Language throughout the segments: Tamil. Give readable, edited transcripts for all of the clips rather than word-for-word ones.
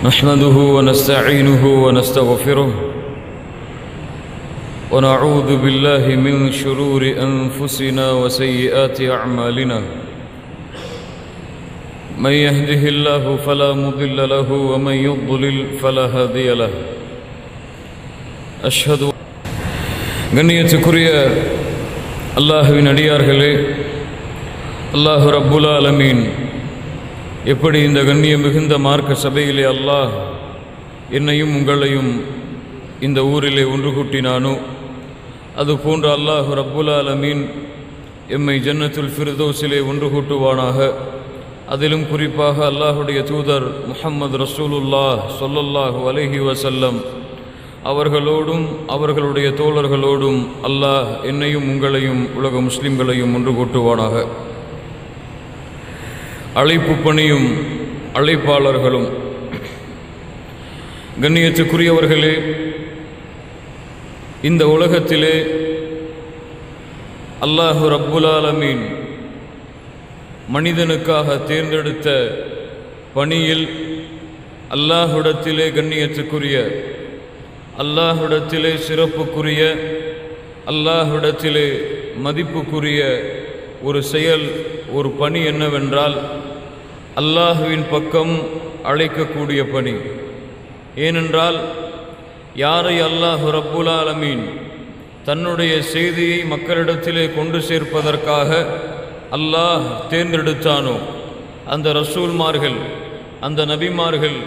نحمده ونستعينه ونستغفره ونعوذ بالله من شرور أنفسنا وسيئات أعمالنا من يهده الله فلا مضل له ومن يضلل فلا هادي له أشهد கண்ணியத்துக்குரிய அல்லாஹ்வின் அடியார்களே, அல்லாஹ் ரப்புல் ஆலமீன் எப்படி இந்த கண்ணியம் மிகுந்த மார்க்க சபையிலே அல்லாஹ் என்னையும் உங்களையும் இந்த ஊரிலே ஒன்று கூட்டினானோ, அதுபோன்று அல்லாஹ் ரப்புல் ஆலமீன் எம்மை ஜன்னத்துல் ஃபிர்தௌஸிலே ஒன்று கூட்டுவானாக. அதிலும் குறிப்பாக அல்லாஹுடைய தூதர் முஹம்மது ரசூலுல்லாஹ் ஸல்லல்லாஹு அலைஹி வஸல்லம் அவர்களோடும் அவர்களுடைய தோழர்களோடும் அல்லாஹ் என்னையும் உங்களையும் உலக முஸ்லிம்களையும் ஒன்று கூட்டுவானாக. அழைப்பு பணியும் அழைப்பாளர்களும் கண்ணியத்துக்குரியவர்களே, இந்த உலகத்திலே அல்லாஹ் ரப்புல் ஆலமீன் மனிதனுக்காக தேர்ந்தெடுத்த பணியில் அல்லாஹ்விடத்திலே கண்ணியத்துக்குரிய, அல்லாஹ்விடத்திலே சிறப்புக்குரிய, அல்லாஹ்விடத்திலே மதிப்புக்குரிய ஒரு செயல், ஒரு பணி என்னவென்றால் அல்லாஹுவின் பக்கம் அழைக்கக்கூடிய பணி. ஏனென்றால் யாரை அல்லாஹ் ரப்புல் ஆலமீன் தன்னுடைய செய்தியை மக்களிடத்திலே கொண்டு சேர்ப்பதற்காக அல்லாஹ் தேர்ந்தெடுத்தானோ, அந்த ரசூல்மார்கள், அந்த நபிமார்கள்,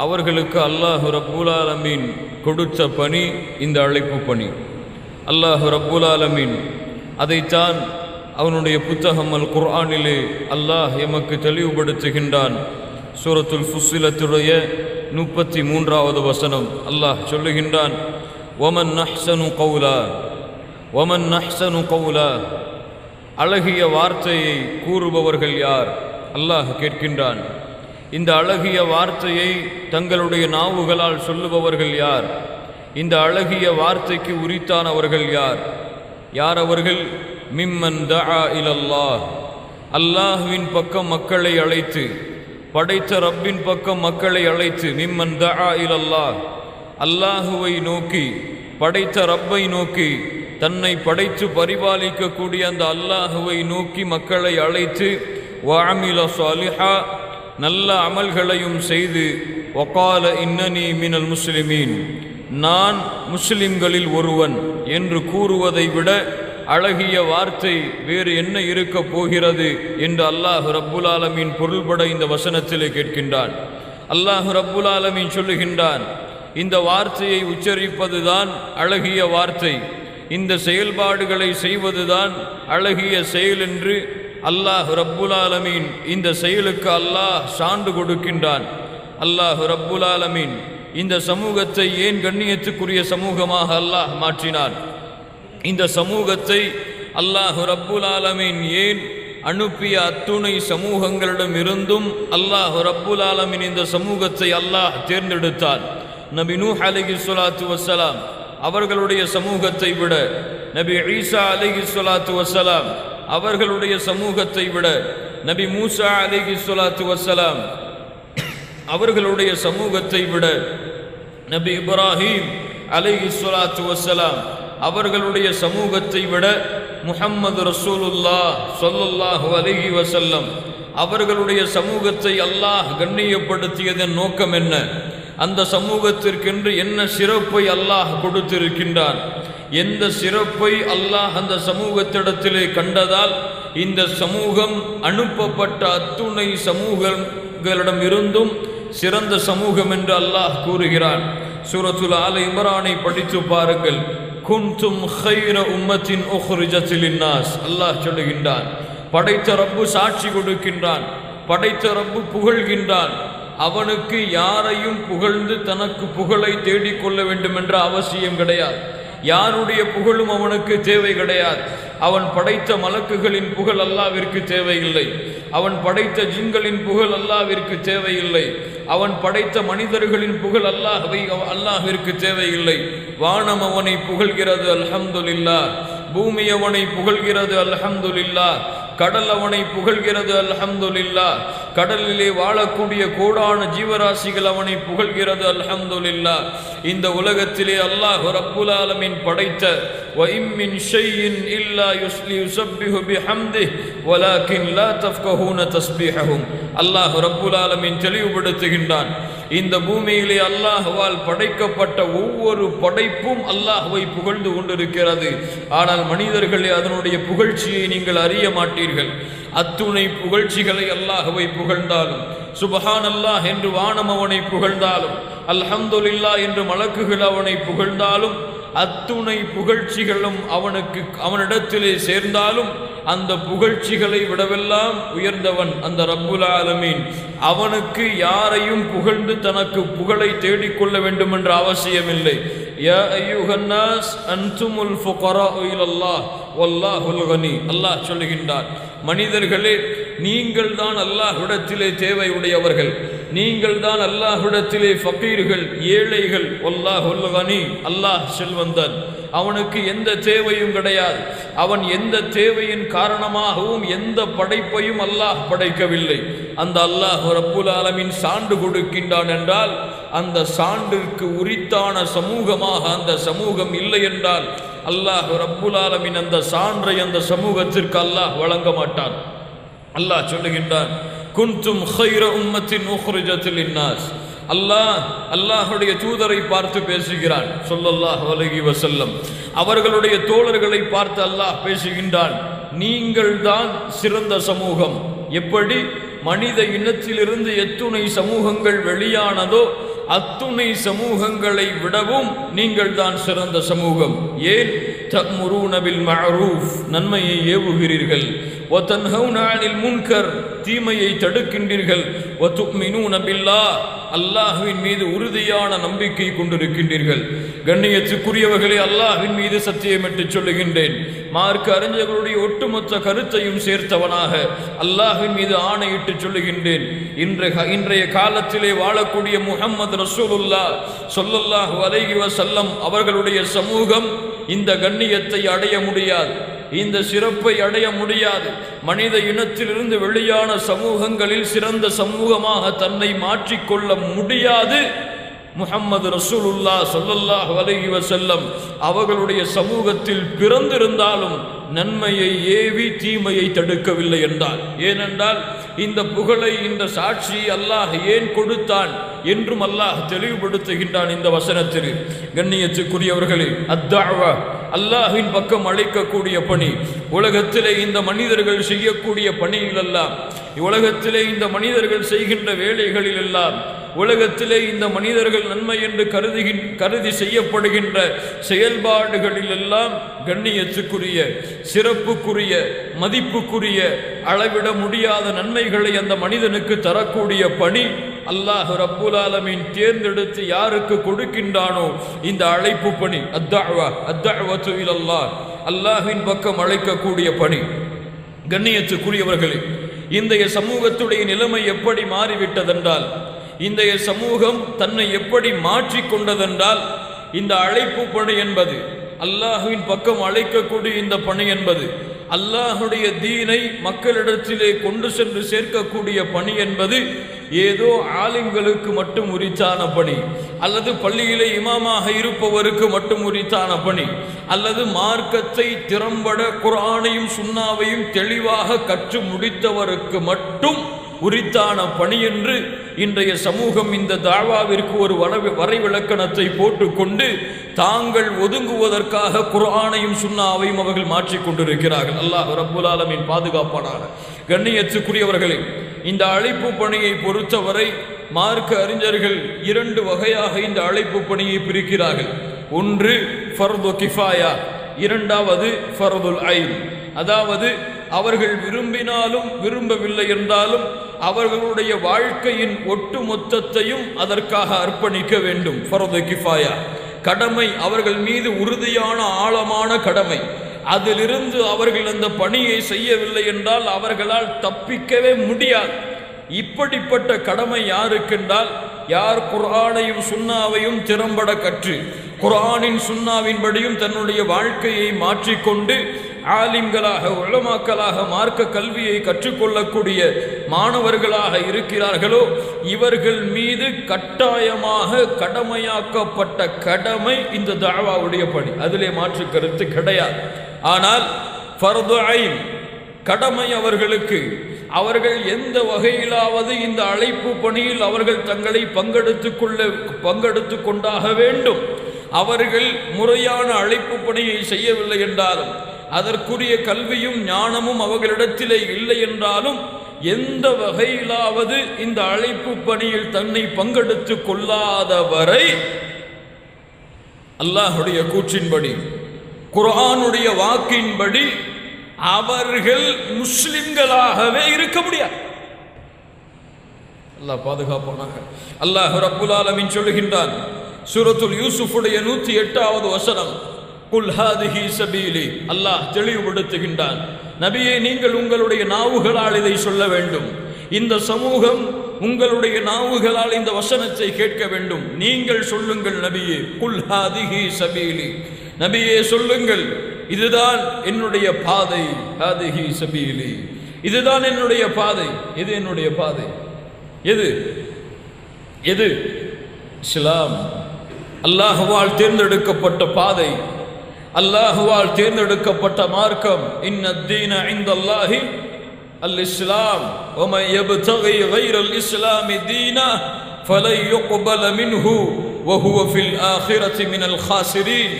அவர்களுக்கு அல்லாஹ் ரப்புல் ஆலமீன் கொடுத்த பணி இந்த அழைப்பு பணி. அல்லாஹ் ரப்புல் ஆலமீன் அதைத்தான் அவனுடைய புத்தகம் அல் குர்ஆனிலே அல்லாஹ் எமக்கு தெளிவுபடுத்துகின்றான். சூரத்துல் ஃபுஸ்ஸிலத்துடைய 33வது வசனம் அல்லாஹ் சொல்லுகின்றான், வமன் நஹ்ஸனு கௌலா, வமன் நஹ்ஸனு கௌலா, அழகிய வார்த்தையை கூறுபவர்கள் யார்? அல்லாஹ் கேட்கின்றான். இந்த அழகிய வார்த்தையை தங்களுடைய நாவுகளால் சொல்லுபவர்கள் யார்? இந்த அழகிய வார்த்தைக்கு உரித்தானவர்கள் யார்? யார் அவர்கள்? மிம்மன் தஆ இலல்லாஹ், அல்லாஹ்வின் பக்கம் மக்களை அழைத்து, படைத்த ரப்பின் பக்கம் மக்களை அழைத்து, மிம்மன் தஆ இலல்லாஹ், அல்லாஹுவை நோக்கி, படைத்த ரப்பை நோக்கி, தன்னை படைத்து பரிபாலிக்கக்கூடிய அந்த அல்லாஹுவை நோக்கி மக்களை அழைத்து, வஅமில ஸாலிஹா, நல்ல அமல்களையும் செய்து, வகால இன்னனி மினல் முஸ்லிமீன், நான் முஸ்லிம்களில் ஒருவன் என்று கூறுவதை விட அழகிய வார்த்தை வேறு என்ன இருக்க போகிறது என்று அல்லாஹ் ரப்புல் ஆலமீன் பொருள்பட இந்த வசனத்திலே கேட்கின்றான். அல்லாஹ் ரப்புல் ஆலமீன் சொல்லுகின்றான், இந்த வார்த்தையை உச்சரிப்பதுதான் அழகிய வார்த்தை, இந்த செயல்பாடுகளை செய்வதுதான் அழகிய செயல் என்று அல்லாஹ் ரப்புல் ஆலமீன் இந்த செயலுக்கு அல்லாஹ் சான்று கொடுக்கின்றான். அல்லாஹ் ரப்புல் ஆலமீன் இந்த சமூகத்தை ஏன் கண்ணியத்துக்குரிய சமூகமாக அல்லாஹ் மாற்றினான்? இந்த சமூகத்தை அல்லாஹ் ரப்புல் ஆலமீன் ஏன் அனுப்பிய அத்துணை சமூகங்களிடம் இருந்தும் அல்லாஹ் ரப்புல் ஆலமீன் இந்த சமூகத்தை அல்லாஹ் தேர்ந்தெடுத்தான்? நபி நூஹ் அலைஹிஸ்ஸலாத்து வஸ்ஸலாம் அவர்களுடைய சமூகத்தை விட, நபி ஈசா அலைஹிஸ்ஸலாத்து வஸ்ஸலாம் அவர்களுடைய சமூகத்தை விட, நபி மூசா அலைஹிஸ்ஸலாத்து வஸ்ஸலாம் அவர்களுடைய சமூகத்தை விட, நபி இப்ராஹீம் அலைஹிஸ்ஸலாத்து வஸ்ஸலாம் அவர்களுடைய சமூகத்தை விட, முஹம்மது ரசூலுல்லாஹ் ஸல்லல்லாஹு அலைஹி வஸல்லம் அவர்களுடைய சமூகத்தை அல்லாஹ் கண்ணியப்படுத்தியதன் நோக்கம் என்ன? அந்த சமூகத்திற்கென்று என்ன சிறப்பை அல்லாஹ் கொடுத்திருக்கின்றான்? எந்த சிறப்பை அல்லாஹ் அந்த சமூகத்திடத்திலே கண்டதால் இந்த சமூகம் அனுப்பப்பட்ட அத்துணை சமூகங்களிடம் இருந்தும் சிறந்த சமூகம் என்று அல்லாஹ் கூறுகிறான். சூரத்துல் ஆல இம்ரானை படித்து பாருங்கள். குன்தும் கைர உம்மத்தின் உக்ரிஜத் லின்னாஸ், அல்லாஹ் சொல்லுகின்றான். படைத்த ரப்பு சாட்சி கொடுக்கின்றான், படைத்த ரப்பு புகழ்கின்றான். அவனுக்கு யாரையும் புகழ்ந்து தனக்கு புகழை தேடிக்கொள்ள வேண்டும் என்ற அவசியம் கிடையாது. யாருடைய புகழும் அவனுக்கு தேவை கிடையாது. அவன் படைத்த மலக்குகளின் புகழ் அல்லாஹ்விற்கு தேவையில்லை. அவன் படைத்த ஜின்களின் புகழ் அல்லாஹ்விற்கு தேவையில்லை. அவன் படைத்த மனிதர்களின் புகழ் அல்லாஹ்விற்கு தேவையில்லை. வானம் அவனை புகழ்கிறது, அல்ஹம்துலில்லாஹ். பூமி அவனை புகழ்கிறது அல்ஹம்துலில்லாஹ், கடல் அவனை புகழ்கிறது அல்ஹம்துலில்லாஹ், கடலிலே வாழக்கூடிய கோடான ஜீவராசிகள் அவனை புகழ்கிறது அல்ஹம்துலில்லாஹ். இந்த உலகத்திலே அல்லாஹ் ரப்புல் ஆலமீன் படைத்த வ இம் மின் ஷைஇன் இல்லா யுஸப்பிஹு பிஹம்திஹி வலாக்கின் லா தஃப்கஹூன தஸ்பீஹஹும். அல்லாஹ் ரப்புல் ஆலமீன் தெளிவுபடுத்துகின்றான், இந்த பூமியிலே அல்லாஹ்வால் படைக்கப்பட்ட ஒவ்வொரு படைப்பும் அல்லாஹ்வை புகழ்ந்து கொண்டிருக்கிறது. ஆனால் மனிதர்களே, அதனுடைய புகழ்ச்சியை நீங்கள் அறிய மாட்டீர்கள். அத்துணை புகழ்ச்சிகளை அல்லாஹ்வை புகழ்ந்தாலும், சுப்ஹானல்லாஹ் என்று வானம் அவனை புகழ்ந்தாலும், அல்ஹம்துலில்லாஹ் என்று மலக்குகள் அவனை புகழ்ந்தாலும், அத்துணை புகழ்ச்சிகளும் அவனிடத்திலே சேர்ந்தாலும் அந்த புகழ்ச்சிகளை விடவெல்லாம் உயர்ந்தவன் அந்த ரப்புல் ஆலமீன். அவனுக்கு யாரையும் புகழ்ந்து தனக்கு புகழை தேடிக்கொள்ள வேண்டும் என்ற அவசியமில்லை. யா அய்யுஹன் நாஸ் அன்துமுல் ஃபுகராஉ இலல்லாஹ் வல்லாஹுல் கனி. அல்லாஹ் சொல்லுகின்றார், மனிதர்களே, நீங்கள் தான் அல்லாஹ்விடத்திலே தேவை உடையவர்கள், நீங்கள் தான் அல்லாஹ்விடத்திலே ஃபகீர்கள், ஏழைகள். வல்லாஹுல் கனி, அல்லாஹ் செல்வந்தன், அவனுக்கு எந்த தேவையும் கிடையாது. அவன் எந்த தேவையின் காரணமாகவும் எந்த படைப்பையும் அல்லாஹ் படைக்கவில்லை. அந்த அல்லாஹ் ரப்புல் ஆலமீன் சான்று கொடுக்கின்றான் என்றால் அந்த சான்றிற்கு உரித்தான சமூகமாக அந்த சமூகம் இல்லை என்றால் அல்லாஹ் ரப்புல் ஆலமீன் அந்த சான்றை அந்த சமூகத்திற்கு அல்லாஹ் வழங்க மாட்டான். அல்லாஹ் சொல்லுகின்றான், குன்தும் ഖൈറ உம்மத்தின் உக்ரிஜத் லின்னாஸ். அல்லாஹ்வுடைய தூதரை பார்த்து பேசுகிறான் ஸல்லல்லாஹு அலைஹி வஸல்லம். அவர்களுடைய தோழர்களை பார்த்து அல்லாஹ் பேசுகின்றான், நீங்கள் தான் சிறந்த சமூகம். எப்படி மனித இனத்திலிருந்து எத்துணை சமூகங்கள் வெளியானதோ அத்துணை சமூகங்களை விடவும் நீங்கள் தான் சிறந்த சமூகம். ஏன்? தஅமுரூன பில் மஅரூஃப், நன்மையை ஏவுகிறீர்கள், வ தன்ஹவுன அனில் முன்கர், தீமையை தடுக்கின்றீர்கள், வ துமினூன பில்லாஹ், அல்லாஹ்வின் மீது உறுதியான நம்பிக்கை கொண்டிருக்கின்றீர்கள். கண்ணியத்துக்குரியவர்களே, அல்லாஹ்வின் மீது சத்தியமிட்டு சொல்லுகின்றேன், மார்க்க அறிஞர்களுடைய ஒட்டுமொத்த கருத்தையும் சேர்த்தவனாக அல்லாஹ்வின் மீது ஆணையிட்டு சொல்லுகின்றேன், இன்றைய காலத்திலே வாழக்கூடிய முஹம்மது ரசூலுல்லாஹ் ஸல்லல்லாஹு அலைஹி வஸல்லம் அவர்களுடைய சமூகம் இந்த கண்ணியத்தை அடைய முடியாது, இந்த சிறப்பை அடைய முடியாது. மனித இனத்திலிருந்து வெளியான சமூகங்களில் சிறந்த சமூகமாக தன்னை மாற்றிக்கொள்ள முடியாது. முஹம்மது ரசூலுல்லாஹ் ஸல்லல்லாஹு அலைஹி வஸல்லம் அவர்களுடைய சமூகத்தில் பிறந்திருந்தாலும் நன்மையை ஏவி தீமையை தடுக்கவில்லை என்றார். ஏனென்றால் இந்த புகழை, இந்த சாட்சி அல்லாஹ் ஏன் கொடுத்தான் என்றும் அல்லாஹ் தெளிவுபடுத்துகின்றான் இந்த வசனத்தில். கண்ணியத்துக்குரியவர்களே, அத்தாவா, அல்லாஹ்வின் பக்கம் அழைக்கக்கூடிய பணி, உலகத்திலே இந்த மனிதர்கள் செய்யக்கூடிய பணியில் எல்லாம், உலகத்திலே இந்த மனிதர்கள் செய்கின்ற வேலைகளில் எல்லாம், உலகத்திலே இந்த மனிதர்கள் நன்மை என்று கருதி செய்யப்படுகின்ற செயல்பாடுகளில் எல்லாம் கண்ணியத்துக்குரிய, சிறப்புக்குரிய, மதிப்புக்குரிய, அளவிட முடியாத நன்மைகளை அந்த மனிதனுக்கு தரக்கூடிய பணி அல்லாஹ் ரப்புல் ஆலமீன் தேர்ந்தெடுத்து யாருக்கு கொடுக்கின்றானோ இந்த அழைப்பு பணி, அத்அவத்து இலல்லாஹ், அல்லாஹ்வின் பக்கம் அழைக்கக்கூடிய பணி. கண்ணியத்துக்குரியவர்களே, இன்றைய சமூகத்துடைய நிலைமை எப்படி மாறிவிட்டதென்றால், இன்றைய சமூகம் தன்னை எப்படி மாற்றிக்கொண்டதென்றால், இந்த அழைப்பு பணி என்பது, அல்லாஹ்வின் பக்கம் அழைக்கக்கூடிய இந்த பணி என்பது, அல்லாஹுடைய தீனை மக்களிடத்திலே கொண்டு சென்று சேர்க்கக்கூடிய பணி என்பது ஏதோ ஆலிம்களுக்கு மட்டும் உரித்தான பணி, அல்லது பள்ளியிலே இமாமாக இருப்பவருக்கு மட்டும் உரித்தான பணி, அல்லது மார்க்கத்தை திறம்பட குர்ஆனையும் சுன்னாவையும் தெளிவாக கற்று முடித்தவருக்கு மட்டும் உரித்தான பணி என்று இன்றைய சமூகம் இந்த தாவாவிற்கு ஒரு வரைவிலக்கணத்தை போட்டுக்கொண்டு தாங்கள் ஒதுங்குவதற்காக குர்ஆனையும் சுன்னாவையும் அவர்கள் மாற்றிக்கொண்டிருக்கிறார்கள். அல்லாஹ் ரப்புல் ஆலமீன் பாதுகாப்பானாக. கண்ணியத்துக்குரியவர்களே, இந்த அழைப்பு பணியை பொறுத்தவரை மார்க்க அறிஞர்கள் இரண்டு வகையாக இந்த அழைப்பு பணியை பிரிக்கிறார்கள். ஒன்று ஃபர்து கிஃபாயா, இரண்டாவது ஃபர்துல் ஐன். அதாவது அவர்கள் விரும்பினாலும் விரும்பவில்லை என்றாலும் அவர்களுடைய வாழ்க்கையின் ஒட்டு மொத்தத்தையும் அதற்காக அர்ப்பணிக்க வேண்டும். ஃபர்து கிஃபாயா கடமை அவர்கள் மீது உறுதியான ஆழமான கடமை. அதிலிருந்து அவர்கள் அந்த பணியை செய்யவில்லை என்றால் அவர்களால் தப்பிக்கவே முடியாது. இப்படிப்பட்ட கடமை யாருக்கென்றால், யார் குர்ஆனையும் சுன்னாவையும் திறம்பட கற்று குர்ஆனின் சுன்னாவின்படியும் தன்னுடைய வாழ்க்கையை மாற்றிக்கொண்டு ஆலிம்களாக உலமாக்களாக மார்க்க கல்வியை கற்றுக்கொள்ளக்கூடிய மாணவர்களாக இருக்கிறார்களோ இவர்கள் மீது கட்டாயமாக கடமையாக்கப்பட்ட கடமை இந்த தஅவாவுடைய பணி. அதிலே மாற்று கருத்து கிடையாது. ஆனால் ஃபர்து ஐன் கடமை அவர்களுக்கு. அவர்கள் எந்த வகையிலாவது இந்த அழைப்பு பணியில் அவர்கள் தங்களை பங்கெடுத்து கொண்டாக வேண்டும். அவர்கள் முறையான அழைப்பு பணியை செய்யவில்லை என்றாலும் அதற்குரிய கல்வியும் ஞானமும் அவர்களிடத்திலே இல்லை என்றாலும் எந்த வகையிலாவது இந்த அழைப்பு பணியில் தன்னை பங்கெடுத்து கொள்ளாதவரை அல்லாஹ்வுடைய கூற்றின்படி குர்ஆனுடைய வாக்கின்படி அவர்கள் முஸ்லிம்களாகவே இருக்க முடியாது. அல்லாஹ் பாதுகாப்பானாக. அல்லாஹ் ரப்புல் ஆலமீன் சொல்லுகின்றான் சூரத்துல் யூசுஃபுடைய 108வது வசனம், குல் ஹாதிஹி சபீலி. அல்லாஹ் தெளிவுபடுத்துகின்றான், நபியே நீங்கள் உங்களுடைய நாவுகளால் இதை சொல்ல வேண்டும். இந்த சமூகம் உங்களுடைய நாவுகளால் இந்த வசனத்தை கேட்க வேண்டும். நீங்கள் சொல்லுங்கள் நபியே, குல் ஹாதிஹி சபீலி. நபியே சொல்லுங்கள், இதுதான் என்னுடைய பாதை. ஹாதிஹி சபீலி, இதுதான் என்னுடைய பாதை. எது என்னுடைய பாதை? எது எது? இஸ்லாம். அல்லாஹ்வால் தேர்ந்தெடுக்கப்பட்ட பாதை, அல்லாஹ்வால் தேர்ந்தெடுக்கப்பட்ட மார்க்கம். இன்னத்தீன இன்தல்லாஹி அல் இஸ்லாம் வமன் யப்தகி கைரல் இஸ்லாமி தீனா ஃபலை யுக்பல மின்ஹு வஹுவ ஃபில் ஆখিরাতি மினல் காசிரீன்.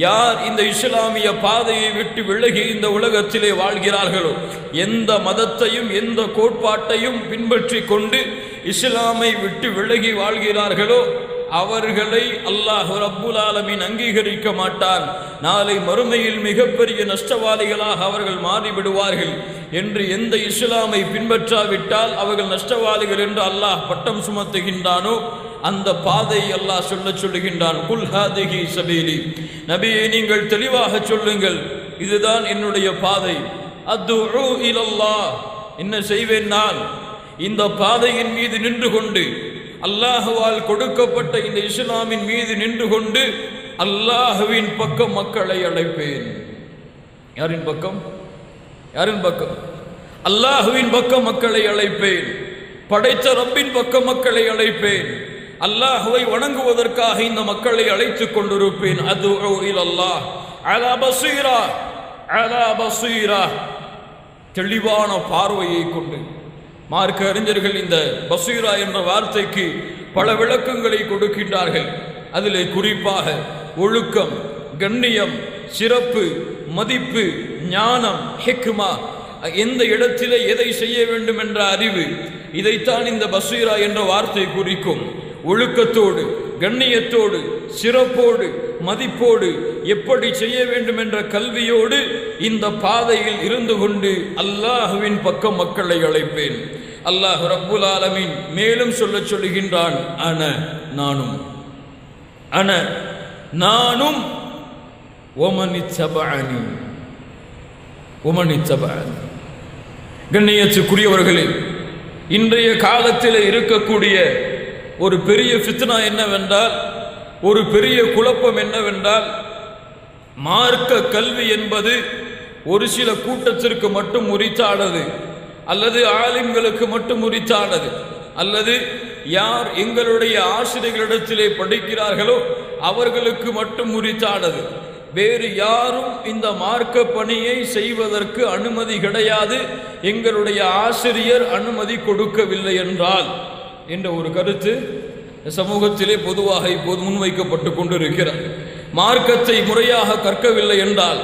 யார் இந்த இஸ்லாமிய பாதையை விட்டு விலகி இந்த உலகத்திலே வாழ்கிறார்களோ, எந்த மதத்தையும் எந்த கோட்பாட்டையும் பின்பற்றி கொண்டு இஸ்லாமை விட்டு விலகி வாழ்கிறார்களோ அவர்களை அல்லாஹ் ரப்புல் ஆலமீன் அங்கீகரிக்க மாட்டான். நாளை மறுமையில் மிகப்பெரிய நஷ்டவாதிகளாக அவர்கள் மாறிவிடுவார்கள் என்று எந்த இஸ்லாமை பின்பற்றாவிட்டால் அவர்கள் நஷ்டவாதிகள் என்று அல்லாஹ் பட்டம் சுமத்துகின்றானோ அந்த பாதை அல்லாஹ் சொல்லுகின்றான். குல் ஹாதிஹி சபீலி. நபியே நீங்கள் தெளிவாக சொல்லுங்கள், இதுதான் என்னுடைய பாதை. அத்உ இலல்லாஹ். என்ன செய்வேன் நான்? இந்த பாதையின் மீது நின்று கொண்டு, அல்லாஹ்வால் கொடுக்கப்பட்ட இந்த இஸ்லாமின் மீது நின்று கொண்டு அல்லாஹ்வின் பக்கம் மக்களை அழைப்பேன். யாரின் பக்கம்? யாரின் பக்கம்? அல்லாஹ்வின் பக்கம் மக்களை அழைப்பேன். படைத்த ரப்பின் பக்கம் மக்களை அழைப்பேன். அல்லாஹ்வை வணங்குவதற்காக இந்த மக்களை அழைத்துக் கொண்டிருப்பேன். அத்உ இலல்லாஹ் அலா பஸீரா, அலா பஸீரா. தெளிவான பார்வையை கொண்டு. மார்க்க அறிஞர்கள் இந்த பஸீரா என்ற வார்த்தைக்கு பல விளக்கங்களை கொடுக்கின்றார்கள். அதிலே குறிப்பாக ஒழுக்கம், கண்ணியம், சிறப்பு, மதிப்பு, ஞானம், ஹிக்மா, எந்த இடத்திலே எதை செய்ய வேண்டும் என்ற அறிவு, இதைத்தான் இந்த பஸீரா என்ற வார்த்தை குறிக்கும். ஒழுக்கத்தோடு, கண்ணியத்தோடு, சிறப்போடு, மதிப்போடு எப்படி செய்ய வேண்டும் என்ற கல்வியோடு இந்த பாதையில் இருந்து கொண்டு அல்லாஹ்வின் பக்கம் மக்களை அழைப்பேன். அல்லாஹ் ரப்புல் ஆலமீன் மேலும் சொல்லுகின்றான், அன நானும், அன நானும், ஒமனித்தபஅனி, ஒமனித்தபஅனி. கண்ணியத்துக்குரியவர்களே, இன்றைய காலத்தில் இருக்கக்கூடிய ஒரு பெரிய ஃபித்னா என்னவென்றால், ஒரு பெரிய குழப்பம் என்னவென்றால், மார்க்க கல்வி என்பது ஒரு சில கூட்டத்திற்கு மட்டும் உரித்தானது, அல்லது ஆலிம்களுக்கு மட்டும் உரித்தானது, அல்லது யார் எங்களுடைய ஆசிரியர்களிடத்திலே படிக்கிறார்களோ அவர்களுக்கு மட்டும் உரித்தானது. வேறு யாரும் இந்த மார்க்க பணியை செய்வதற்கு அனுமதி கிடையாது, எங்களுடைய ஆசிரியர் அனுமதி கொடுக்கவில்லை என்றால் என்ற ஒரு கருத்து சமூகத்திலே பொதுவாக இப்போது முன்வைக்கப்பட்டு கொண்டிருக்கிறது. மார்க்கத்தை முறையாக கற்கவில்லை என்றால்,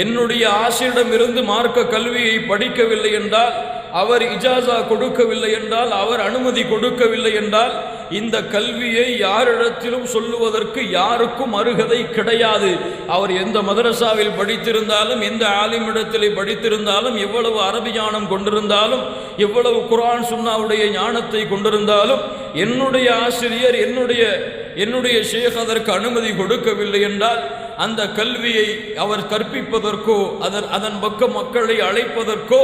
என்னுடைய ஆசிரியரிடமிருந்து மார்க்க கல்வியை படிக்கவில்லை என்றால், அவர் இஜாசா கொடுக்கவில்லை என்றால், அவர் அனுமதி கொடுக்கவில்லை என்றால், இந்த கல்வியை யாரிடத்திலும் சொல்லுவதற்கு யாருக்கும் அருகதை கிடையாது. அவர் எந்த மதரசாவில் படித்திருந்தாலும், எந்த ஆலிமிடத்திலே படித்திருந்தாலும், எவ்வளவு அரபி ஞானம் கொண்டிருந்தாலும், எவ்வளவு குர்ஆன் சுன்னாவுடைய ஞானத்தை கொண்டிருந்தாலும், என்னுடைய ஆசிரியர், என்னுடைய ஷேக் அதற்கு அனுமதி கொடுக்கவில்லை என்றால், அந்த கல்வியை அவர் கற்பிப்பதற்கோ அதன் பக்கம் மக்களை அழைப்பதற்கோ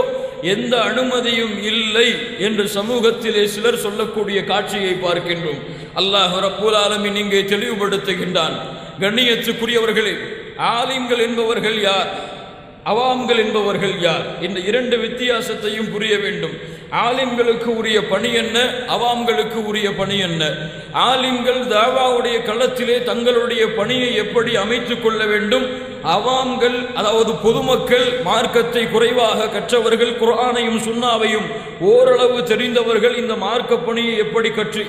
எந்த அனுமதியும் இல்லை என்று சமூகத்திலே சிலர் சொல்லக்கூடிய காட்சியை பார்க்கின்றோம். அல்லாஹ் ரப்புல் ஆலமீன் இங்கே தெளிவுபடுத்துகின்றான், கண்ணியத்துக்குரியவர்களே, ஆலிம்கள் என்பவர்கள் யார், அவாம்கள் என்பவர்கள் யார்? இந்த இரண்டு வித்தியாசத்தையும் புரிய வேண்டும். ஆலிம்களுக்கு உரிய பணி என்ன, அவாம்களுக்கு உரிய பணி என்ன? ஆலிம்கள் தாவாவுடைய களத்திலே தங்களுடைய பணியை எப்படி அமைத்துக் கொள்ள வேண்டும்? அவாம்கள், அதாவது பொதுமக்கள், மார்க்கத்தை குறைவாக கற்றவர்கள், குர்ஆனையும் சுன்னாவையும் ஓரளவு தெரிந்தவர்கள் இந்த மார்க்க பணியை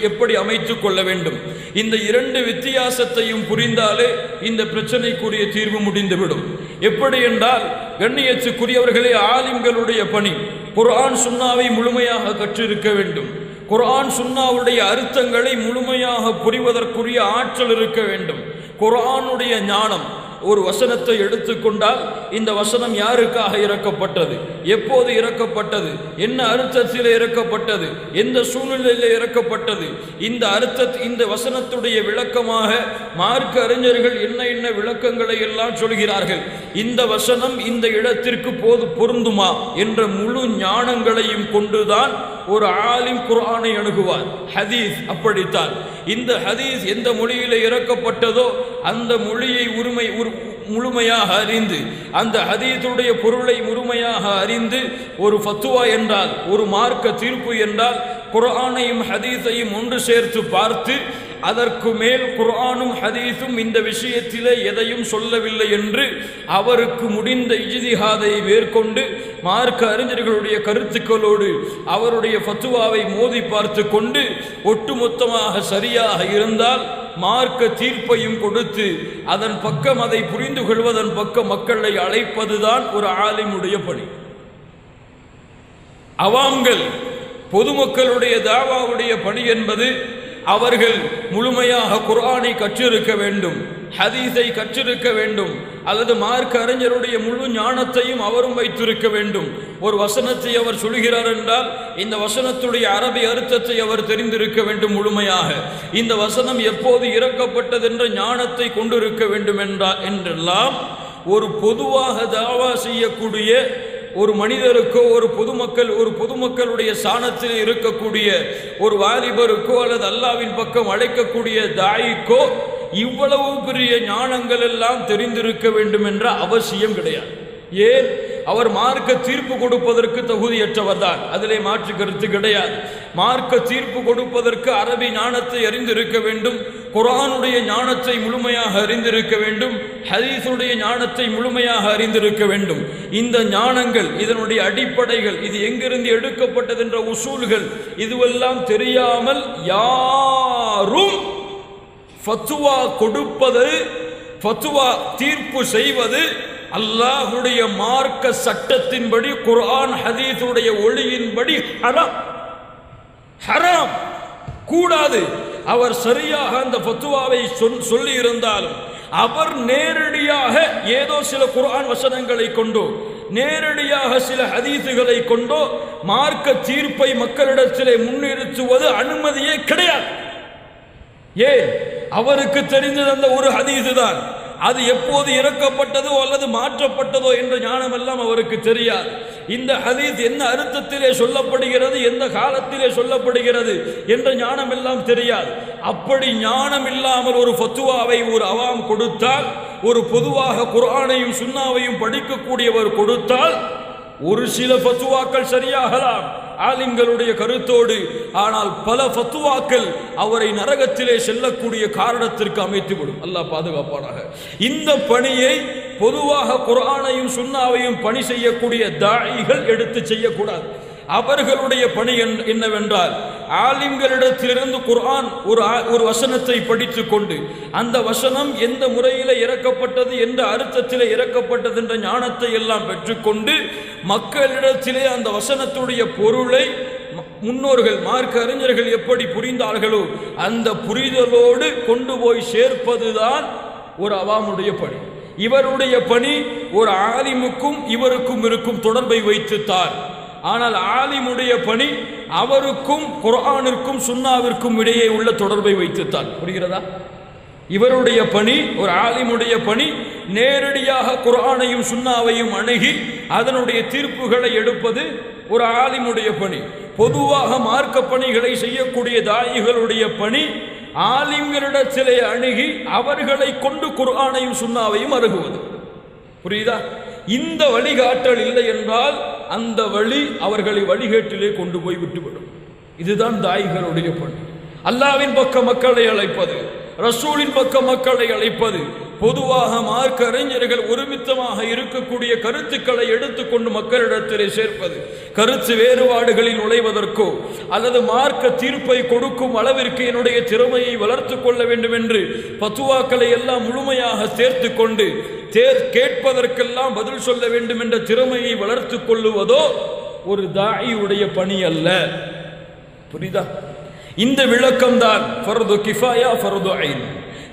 எப்படி அமைத்துக் கொள்ள வேண்டும்? இந்த இரண்டு வித்தியாசத்தையும் புரிந்தாலே இந்த பிரச்சனைக்குரிய தீர்வு முடிந்துவிடும். எப்படி என்றால், கண்ணியத்துக்குரியவர்களே, ஆலிம்களுடைய பணி குர்ஆன் சுன்னாவை முழுமையாக கற்றிருக்க வேண்டும். குர்ஆன் சுன்னாவுடைய அர்த்தங்களை முழுமையாக புரிவதற்குரிய ஆற்றல் இருக்க வேண்டும். குர்ஆனுடைய ஞானம், ஒரு வசனத்தை எடுத்துக்கொண்டால் இந்த வசனம் யாருக்காக இறக்கப்பட்டது, எப்போது இறக்கப்பட்டது, என்ன அர்த்தத்தில் இறக்கப்பட்டது, எந்த சூழ்நிலையில் இறக்கப்பட்டது, இந்த வசனத்துடைய விளக்கமாக மார்க்க அறிஞர்கள் என்ன விளக்கங்களை எல்லாம் சொல்கிறார்கள். இந்த வசனம் இந்த இடத்திற்கு பொருந்துமா என்ற முழு ஞானங்களையும் கொண்டுதான் ஒரு ஆலிம் குர்ஆனை அணுகுவார். ஹதீஸ் அப்படித்தான். இந்த ஹதீஸ் எந்த மொழியில இறக்கப்பட்டதோ அந்த மொழியை முழுமையாக அறிந்து, அந்த ஹதீஸுடைய பொருளை முழுமையாக அறிந்து, ஒரு ஃபத்வா என்றால், ஒரு மார்க்க தீர்ப்பு என்றால் குர்ஆனையும் ஹதீஸையும் ஒன்று சேர்த்து பார்த்து, அதற்கு மேல் குர்ஆனும் ஹதீஸும் இந்த விஷயத்திலே எதையும் சொல்லவில்லை என்று அவருக்கு முடிந்த இஜ்திஹாதை மேற்கொண்டு மார்க்க அறிஞர்களுடைய கருத்துக்களோடு அவருடைய ஃபத்வாவை மோதி பார்த்து கொண்டு ஒட்டுமொத்தமாக சரியாக இருந்தால் மார்க்க தீர்ப்பையும் கொடுத்து அதன் பக்கம் அதை புரிந்து கொள்வதன் பக்கம் மக்களை அழைப்பதுதான் ஒரு ஆலிமுடைய பணி. அவாம்கள், பொதுமக்களுடைய தாவாவுடைய பணி என்பது அவர்கள் முழுமையாக குர்ஆனை கற்றிருக்க வேண்டும், ஹதீஸை கற்றிருக்க வேண்டும், அல்லது மார்க்க அறிஞருடைய முழு ஞானத்தையும் அவரும் வைத்திருக்க வேண்டும். ஒரு வசனத்தை அவர் சொல்கிறார் என்றால் இந்த வசனத்துடைய அரபி அர்த்தத்தை அவர் தெரிந்திருக்க வேண்டும் முழுமையாக. இந்த வசனம் எப்போது இறக்கப்பட்டது என்ற ஞானத்தை கொண்டிருக்க வேண்டும் என்றெல்லாம் ஒரு பொதுவாக தாவா செய்யக்கூடிய ஒரு மனிதருக்கோ, ஒரு பொதுமக்களுடைய சாணத்தில் இருக்கக்கூடிய ஒரு வாலிபருக்கோ அல்லது அல்லாவின் பக்கம் அழைக்கக்கூடிய தாயிக்கோ இவ்வளவு பெரிய ஞானங்கள் எல்லாம் தெரிந்திருக்க வேண்டும் என்ற அவசியம் கிடையாது. ஏன்? அவர் மார்க்க தீர்ப்பு கொடுப்பதற்கு தகுதியற்றவர் தான், அதிலே மாற்று கருத்து கிடையாது. மார்க்க தீர்ப்பு கொடுப்பதற்கு அரபி ஞானத்தை அறிந்திருக்க வேண்டும், குர்ஆனுடைய ஞானத்தை முழுமையாக அறிந்திருக்க வேண்டும், ஹதீஸுடைய ஞானத்தை முழுமையாக அறிந்திருக்க வேண்டும். இந்த ஞானங்கள், இதனுடைய அடிப்படைகள், இது எங்கிருந்து எடுக்கப்பட்டது என்ற உசூல்கள், இதுவெல்லாம் தெரியாமல் யாரும் ஃபத்வா கொடுப்பது, ஃபத்வா தீர்ப்பு செய்வது அல்லாஹ்வுடைய மார்க்க சட்டத்தின்படி, குர்ஆன் ஹதீஸுடைய ஒளியின்படி ஹராம், கூடாது. அவர் சரியாக அந்த ஃபத்வாவை சொல்லி இருந்தாலும் அவர் நேரடியாக ஏதோ சில குர்ஆன் வசனங்களை கொண்டோ, நேரடியாக சில ஹதீஸுகளை கொண்டோ மார்க்க தீர்ப்பை மக்களிடத்திலே முன்னிறுத்துவது அனுமதியே கிடையாது. ஏன்? அவருக்கு தெரிந்தது அந்த ஒரு ஹதீஸு தான். அது எப்போது இறக்கப்பட்டதோ அல்லது மாற்றப்பட்டதோ என்ற ஞானம் எல்லாம் அவருக்கு தெரியாது. இந்த ஹதீஸ் என்ன அர்த்தத்திலே சொல்லப்படுகிறது, எந்த காலத்திலே சொல்லப்படுகிறது என்ற ஞானம் எல்லாம் தெரியாது. அப்படி ஞானம் இல்லாமல் ஒரு ஃபத்வாவை ஒரு அவாம் கொடுத்தால், ஒரு பொதுவாக குர்ஆனையும் சுன்னாவையும் படிக்கக்கூடியவர் கொடுத்தால், ஒரு சில ஃபத்வாக்கள் சரியாகலாம் ஆலிம்களுடைய கருத்தோடு, ஆனால் பல ஃபத்வாக்கள் அவரை நரகத்திலே செல்லக்கூடிய காரணத்திற்கு அமைத்துவிடும். அல்லாஹ் பாதுகாப்பானாக. இந்த பணியை பொதுவாக குர்ஆனையும் சுன்னாவையும் பணி செய்யக்கூடிய தாயிகள் எடுத்து செய்யக்கூடாது. அவர்களுடைய பணி என்னவென்றால், ஆலிம்களிடத்திலிருந்து குர்ஆன் ஒரு வசனத்தை படித்து கொண்டு அந்த வசனம் எந்த முறையில் இறக்கப்பட்டது, எந்த அர்த்தத்திலே இறக்கப்பட்டது என்ற ஞானத்தை எல்லாம் பெற்றுக்கொண்டு மக்களிடத்திலே அந்த வசனத்துடைய பொருளை முன்னோர்கள், மார்க்க அறிஞர்கள் எப்படி புரிந்தார்களோ அந்த புரிதலோடு கொண்டு போய் சேர்ப்பதுதான் ஒரு அவாமுடைய பணி. இவருடைய பணி ஒரு ஆலிமுக்கும் இவருக்கும் இருக்கும் தொடர்பை வைத்துத்தான். ஆனால் ஆலிமுடைய பணி அவருக்கும் குர்ஆனிற்கும் சுன்னாவிற்கும் இடையே உள்ள தொடர்பை வைத்துத்தான். புரிகிறதா? இவருடைய பணி, ஒரு ஆலிமுடைய பணி நேரடியாக குர்ஆனையும் சுன்னாவையும் அணுகி அதனுடைய தீர்ப்புகளை எடுப்பது ஒரு ஆலிமுடைய பணி. பொதுவாக மார்க்க பணிகளை செய்யக்கூடிய தாயிகளுடைய பணி ஆலிம்களிடத்திலே அணுகி அவர்களை கொண்டு குர்ஆனையும் சுன்னாவையும் அருகுவது. புரியுதா? இந்த வழிகாட்டல் இல்லை என்றால் அந்த வழி அவர்களை வழிகேட்டிலே கொண்டு போய் விட்டுவிடும். இதுதான் தாயிகளுடைய பணி. அல்லாஹ்வின் பக்கம் மக்களை அழைப்பது, ரசூலின் பக்கம் மக்களை அழைப்பது, பொதுவாக மார்க்க அறிஞர்கள் ஒருமித்தமாக இருக்கக்கூடிய கருத்துக்களை எடுத்துக்கொண்டு மக்களிடத்திலே சேர்ப்பது. கருத்து வேறுபாடுகளில் நுழைவதற்கோ அல்லது மார்க்க தீர்ப்பை கொடுக்கும் அளவிற்கு என்னுடைய திறமையை வளர்த்து கொள்ள வேண்டும் என்று பத்துவாக்களை எல்லாம் முழுமையாக சேர்த்து கொண்டு கேட்பதற்கெல்லாம் பதில் சொல்ல வேண்டும் என்ற திறமையை வளர்த்து கொள்ளுவதோ ஒரு தாயியுடைய பணி அல்ல. புரியுதா? இந்த விளக்கம்தான் ஃபர்து கிஃபாயா ஃபர்து ஐன்.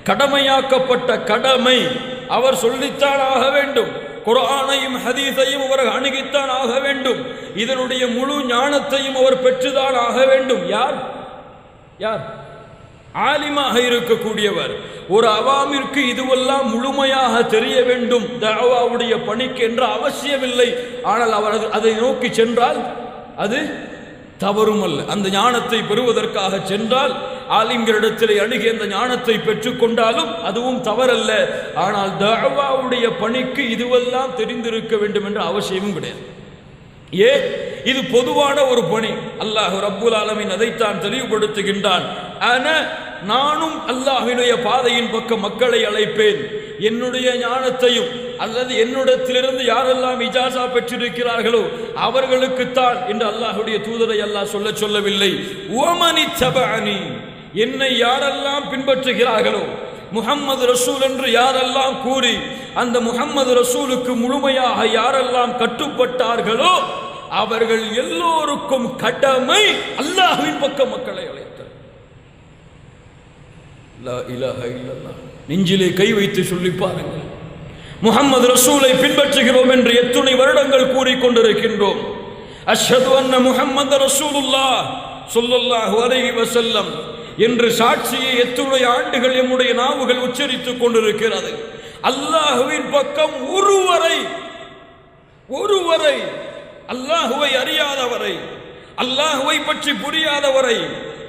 கடமையாக்கப்பட்ட கடமை அவர் சொல்லித்தான் ஆக வேண்டும். குர்ஆனையும் ஹதீஸையும் அவர் அணுகித்தான் ஆக வேண்டும். இதனுடைய முழு ஞானத்தையும் அவர் பெற்றுதான் ஆக வேண்டும். யார் யார் ஆலிமாக இருக்கக்கூடியவர். ஒரு அவாமிற்கு இதுவெல்லாம் முழுமையாக தெரிய வேண்டும் தஅவாவுடைய பணிக்கு என்ற அவசியமில்லை. ஆனால் அவர் அதை நோக்கி சென்றால் அது தவறும் அல்ல. அந்த ஞானத்தை பெறுவதற்காக சென்றால் ஆலிம்களிடத்திலே அணுகி அந்த ஞானத்தை பெற்றுக்கொண்டாலும் அதுவும் தவறல்ல. ஆனால் தஅவாவுடைய பணிக்கு இதுவெல்லாம் தெரிந்திருக்க வேண்டும் என்ற அவசியமும் கிடையாது. ஏன்? இது பொதுவான ஒரு பணி. அல்லாஹ் ரப்புல் ஆலமீன் அதைத்தான் தெளிவுபடுத்துகின்றான். நானும் அல்லாஹ்வினுடைய பாதையின் பக்கம் மக்களை அழைப்பேன். என்னுடைய ஞானத்தையும் அல்லது என்னிடத்திலிருந்து யாரெல்லாம் இஜாசா பெற்றிருக்கிறார்களோ அவர்களுக்குத்தான் என்று அல்லாஹ்வுடைய தூதரை அல்லாஹ் சொல்லவில்லை. ஓமனி தபஅனி, என்னை யாரெல்லாம் பின்பற்றுகிறார்களோ, முஹம்மது ரசூல் என்று யாரெல்லாம் கூறி அந்த முஹம்மது ரசூலுக்கு முழுமையாக யாரெல்லாம் கட்டுப்பட்டார்களோ அவர்கள் எல்லோருக்கும் கடமை அல்லாஹ்வின் பக்கம் மக்களை அழைத்தல். லா இலாஹ இல்லல்லாஹ். நெஞ்சிலே கை வைத்து சொல்லி பாருங்கள். முஹம்மது ரசூலை பின்பற்றுகிறோம் என்று எத்தனை வருடங்கள் கூறிக்கொண்டிருக்கின்றோம். அஷ்ஹது அன்ன முஹம்மது ரசூலுல்லாஹ் ஸல்லல்லாஹு அலைஹி வஸல்லம் என்று சாட்சியை எத்தனை ஆண்டுகள் நம்முடைய நாவுகள் உச்சரித்துக் கொண்டிருக்கிறது. அல்லாஹ்வின் பக்கம் ஒருவரை அல்லாஹ்வை அறியாதவரை, அல்லாஹ்வை பற்றி புரியாதவரை,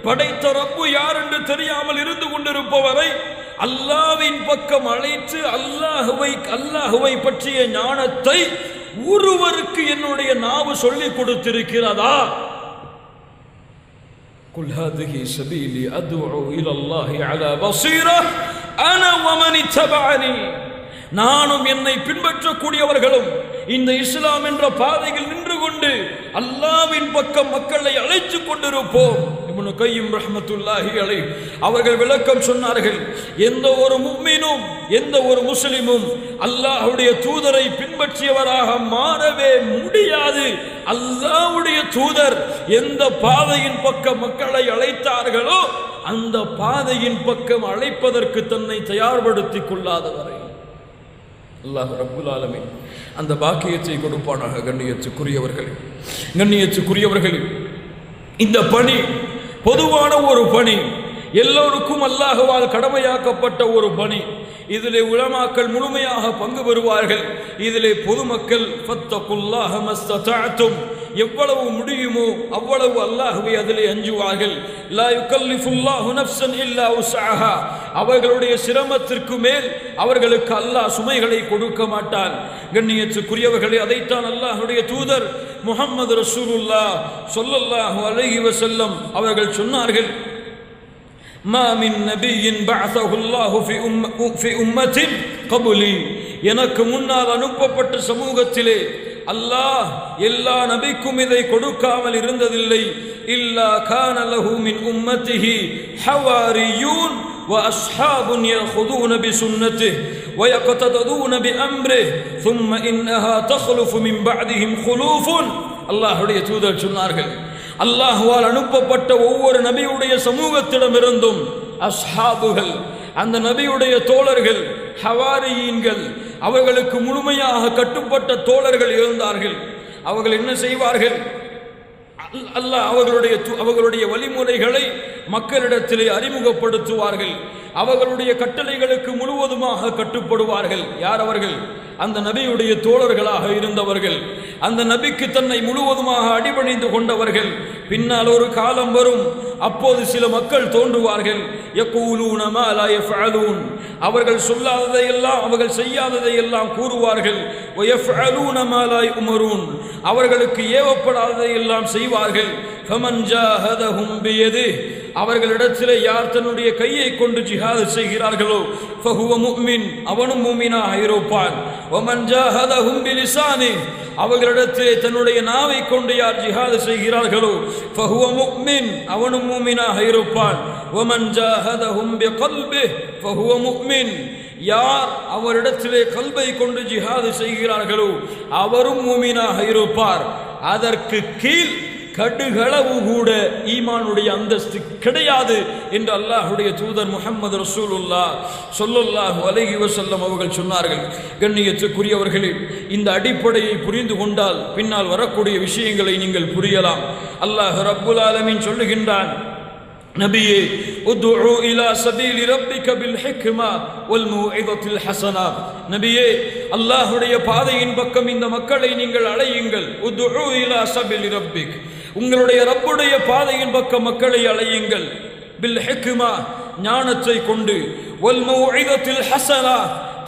படைத்த ரப்பு யார் என்று தெரியாமல் இருந்து கொண்டிருப்பவரை அல்லாஹ்வின் பக்கம் அழைத்து அல்லாஹ்வை பற்றிய ஞானத்தை ஒருவருக்கு என்னுடைய நாவு சொல்லிக் கொடுத்திருக்கிறதா? குல் ஹாதிஹி சபீலி அத்உ இலல்லாஹி அலா பஸீரா அனா வமன் இத்தபஅனி. நானும் என்னை பின்பற்றக்கூடியவர்களும் இந்த இஸ்லாம் என்ற பாதையில் நின்று கொண்டு அல்லாஹ்வின் பக்கம் மக்களை அழைத்துக் கொண்டிருப்போம். இப்னு கய்யிம் ரஹ்மத்துல்லாஹி அலைஹி அவர்கள் விளக்கம் சொன்னார்கள். எந்த ஒரு முஃமினும் எந்த ஒரு முஸ்லிமும் அல்லாஹ்வுடைய தூதரை பின்பற்றியவராக மாறவே முடியாது. அல்லாஹ்வுடைய தூதர் எந்த பாதையின் பக்கம் மக்களை அழைத்தார்களோ அந்த பாதையின் பக்கம் அழைப்பதற்கு தன்னை தயார்படுத்திக் கொள்ளாதவரை அல்லாஹ் ரப்புல் ஆலமீன் அந்த பாக்கியத்தை கொடுப்பானாக. கண்ணியத்துக்குரியவர்களே, இந்த பணி பொதுவான ஒரு பணி, எல்லோருக்கும் அல்லாஹ்வால் கடமையாக்கப்பட்ட ஒரு பணி. இதிலே உலமாக்கள் முழுமையாக பங்கு பெறுவார்கள். இதிலே பொதுமக்கள் ஃபத்தகுல்லாஹ மஸ்ததஅதும், எவ்வளவு முடியுமோ அவ்வளவு அல்லாஹ்வை அதிலே அஞ்சுவார்கள். லா யுகல்லிஃபுல்லாஹு நஃப்ஸன் இல்லா உஸ்அஹா, அவர்களுடைய சிரமத்திற்கு மேல் அவர்களுக்கு அல்லாஹ் சுமைகளை கொடுக்க மாட்டான். கண்ணியத்துக்குரியவர்களே, அதைத்தான் அல்லாஹ்வுடைய தூதர் முஹம்மது ரசூலுல்லாஹ் ஸல்லல்லாஹு அலைஹி வஸல்லம் அவர்கள் சொன்னார்கள். மா மின் நபியின் பஅஸஹு அல்லாஹு ஃபி உம்மத்தின் கப்லி, எனக்கு முன்னால் அனுப்பப்பட்ட சமூகத்திலே அல்லாஹ் எல்லா நபிக்கும் இதை கொடுக்காமல் இருந்ததில்லை. இல்லா கான லஹு மின் உம்மத்திஹி ஹவாரியூன் வ அஸ்ஹாபுன் யஅخذون بسنته ويقتدون بأمره ثم إنها تخلف من بعدهم خلوف. அல்லாஹ்வுடைய தூதர் சொன்னார்கள், அல்லாஹ்வால் அனுப்பப்பட்ட ஒவ்வொரு நபியுடைய சமூகத்திடமிருந்தும் அஸ்ஹாபுகள், அந்த நபியுடைய தோழர்கள், ஹவாரியீன்கள், அவர்களுக்கு முழுமையாக கட்டுப்பட்ட தோழர்கள் இருந்தார்கள். அவர்கள் என்ன செய்வார்கள்? அல்லாஹ் அவர்களுடைய வழிமுறைகளை மக்களிடத்திலே அறிமுகப்படுத்துவார்கள். அவர்களுடைய கட்டளைகளுக்கு முழுவதுமாக கட்டுப்படுவார்கள். யார் அவர்கள்? அந்த நபியுடைய தோழர்களாக இருந்தவர்கள், அந்த நபிக்கு தன்னை முழுவதுமாக அடிபணிந்து கொண்டவர்கள். பின்னால் ஒரு காலம் வரும், அப்போது சில மக்கள் தோன்றுவார்கள். யகூலூன மா லா யஃஅலூன், அவர்கள் சொல்லாததை எல்லாம், அவர்கள் செய்யாததை எல்லாம் கூறுவார்கள். வயஃஅலூன மா லா யுமரூன், அவர்களுக்கு ஏவப்படாததை எல்லாம் செய்வார்கள். ஃபமன் ஜாஹதஹும் பியதிஹி, அவர்களிடத்திலே யார் தன்னுடைய கையை கொண்டு ஜிஹாத் செய்கிறார்களோ ஃபஹுவ முஃமின், அவனும் முஃமினாக இருப்பான். வமன் ஜாஹதஹும் பிலிசானி, அவர்களிடத்திலே தன்னுடைய நாவை கொண்டு யார் ஜிஹாத் செய்கிறார்களோ ஃபஹுவ முஃமின், அவனும் முஃமினாக இருப்பான். வமன் ஜாஹதஹும் பிகல்பிஹி ஃபஹுவ முஃமின், யார் அவரிடத்திலே கல்பை கொண்டு ஜிஹாது செய்கிறார்களோ அவரும் முஃமினாக இருப்பார். அதற்கு கீழ் கடுகளவு கூட ஈமானுடைய அந்தஸ்து கிடையாது என்று அல்லாஹ்வுடைய தூதர் முஹம்மது ரசூலுல்லாஹ் ஸல்லல்லாஹு அலைஹி வஸல்லம் அவர்கள் சொன்னார்கள். கண்ணியத்துக்குரியவர்களே, இந்த அடிப்படையை புரிந்து கொண்டால் பின்னால் வரக்கூடிய விஷயங்களை நீங்கள் புரியலாம். அல்லாஹ் ரப்புல் ஆலமீன் சொல்லுகின்றான், நபியே உதுஉ இலா சபீலி ரப்பிக பில் ஹிக்மா வல் மௌஇதத்தில் ஹஸனா, நபியே அல்லாஹ்வுடைய பாதையின் பக்கம் இந்த மக்களை நீங்கள் அழையுங்கள். உதுஉ இலா சபீலி ரப்பிக், உங்களுடைய ரப்புடைய பாதையின் பக்கம் மக்களை அழையுங்கள். பில் ஹிக்மா, ஞானத்தை கொண்டு, வல் மௌஇதத்தில் ஹஸனா,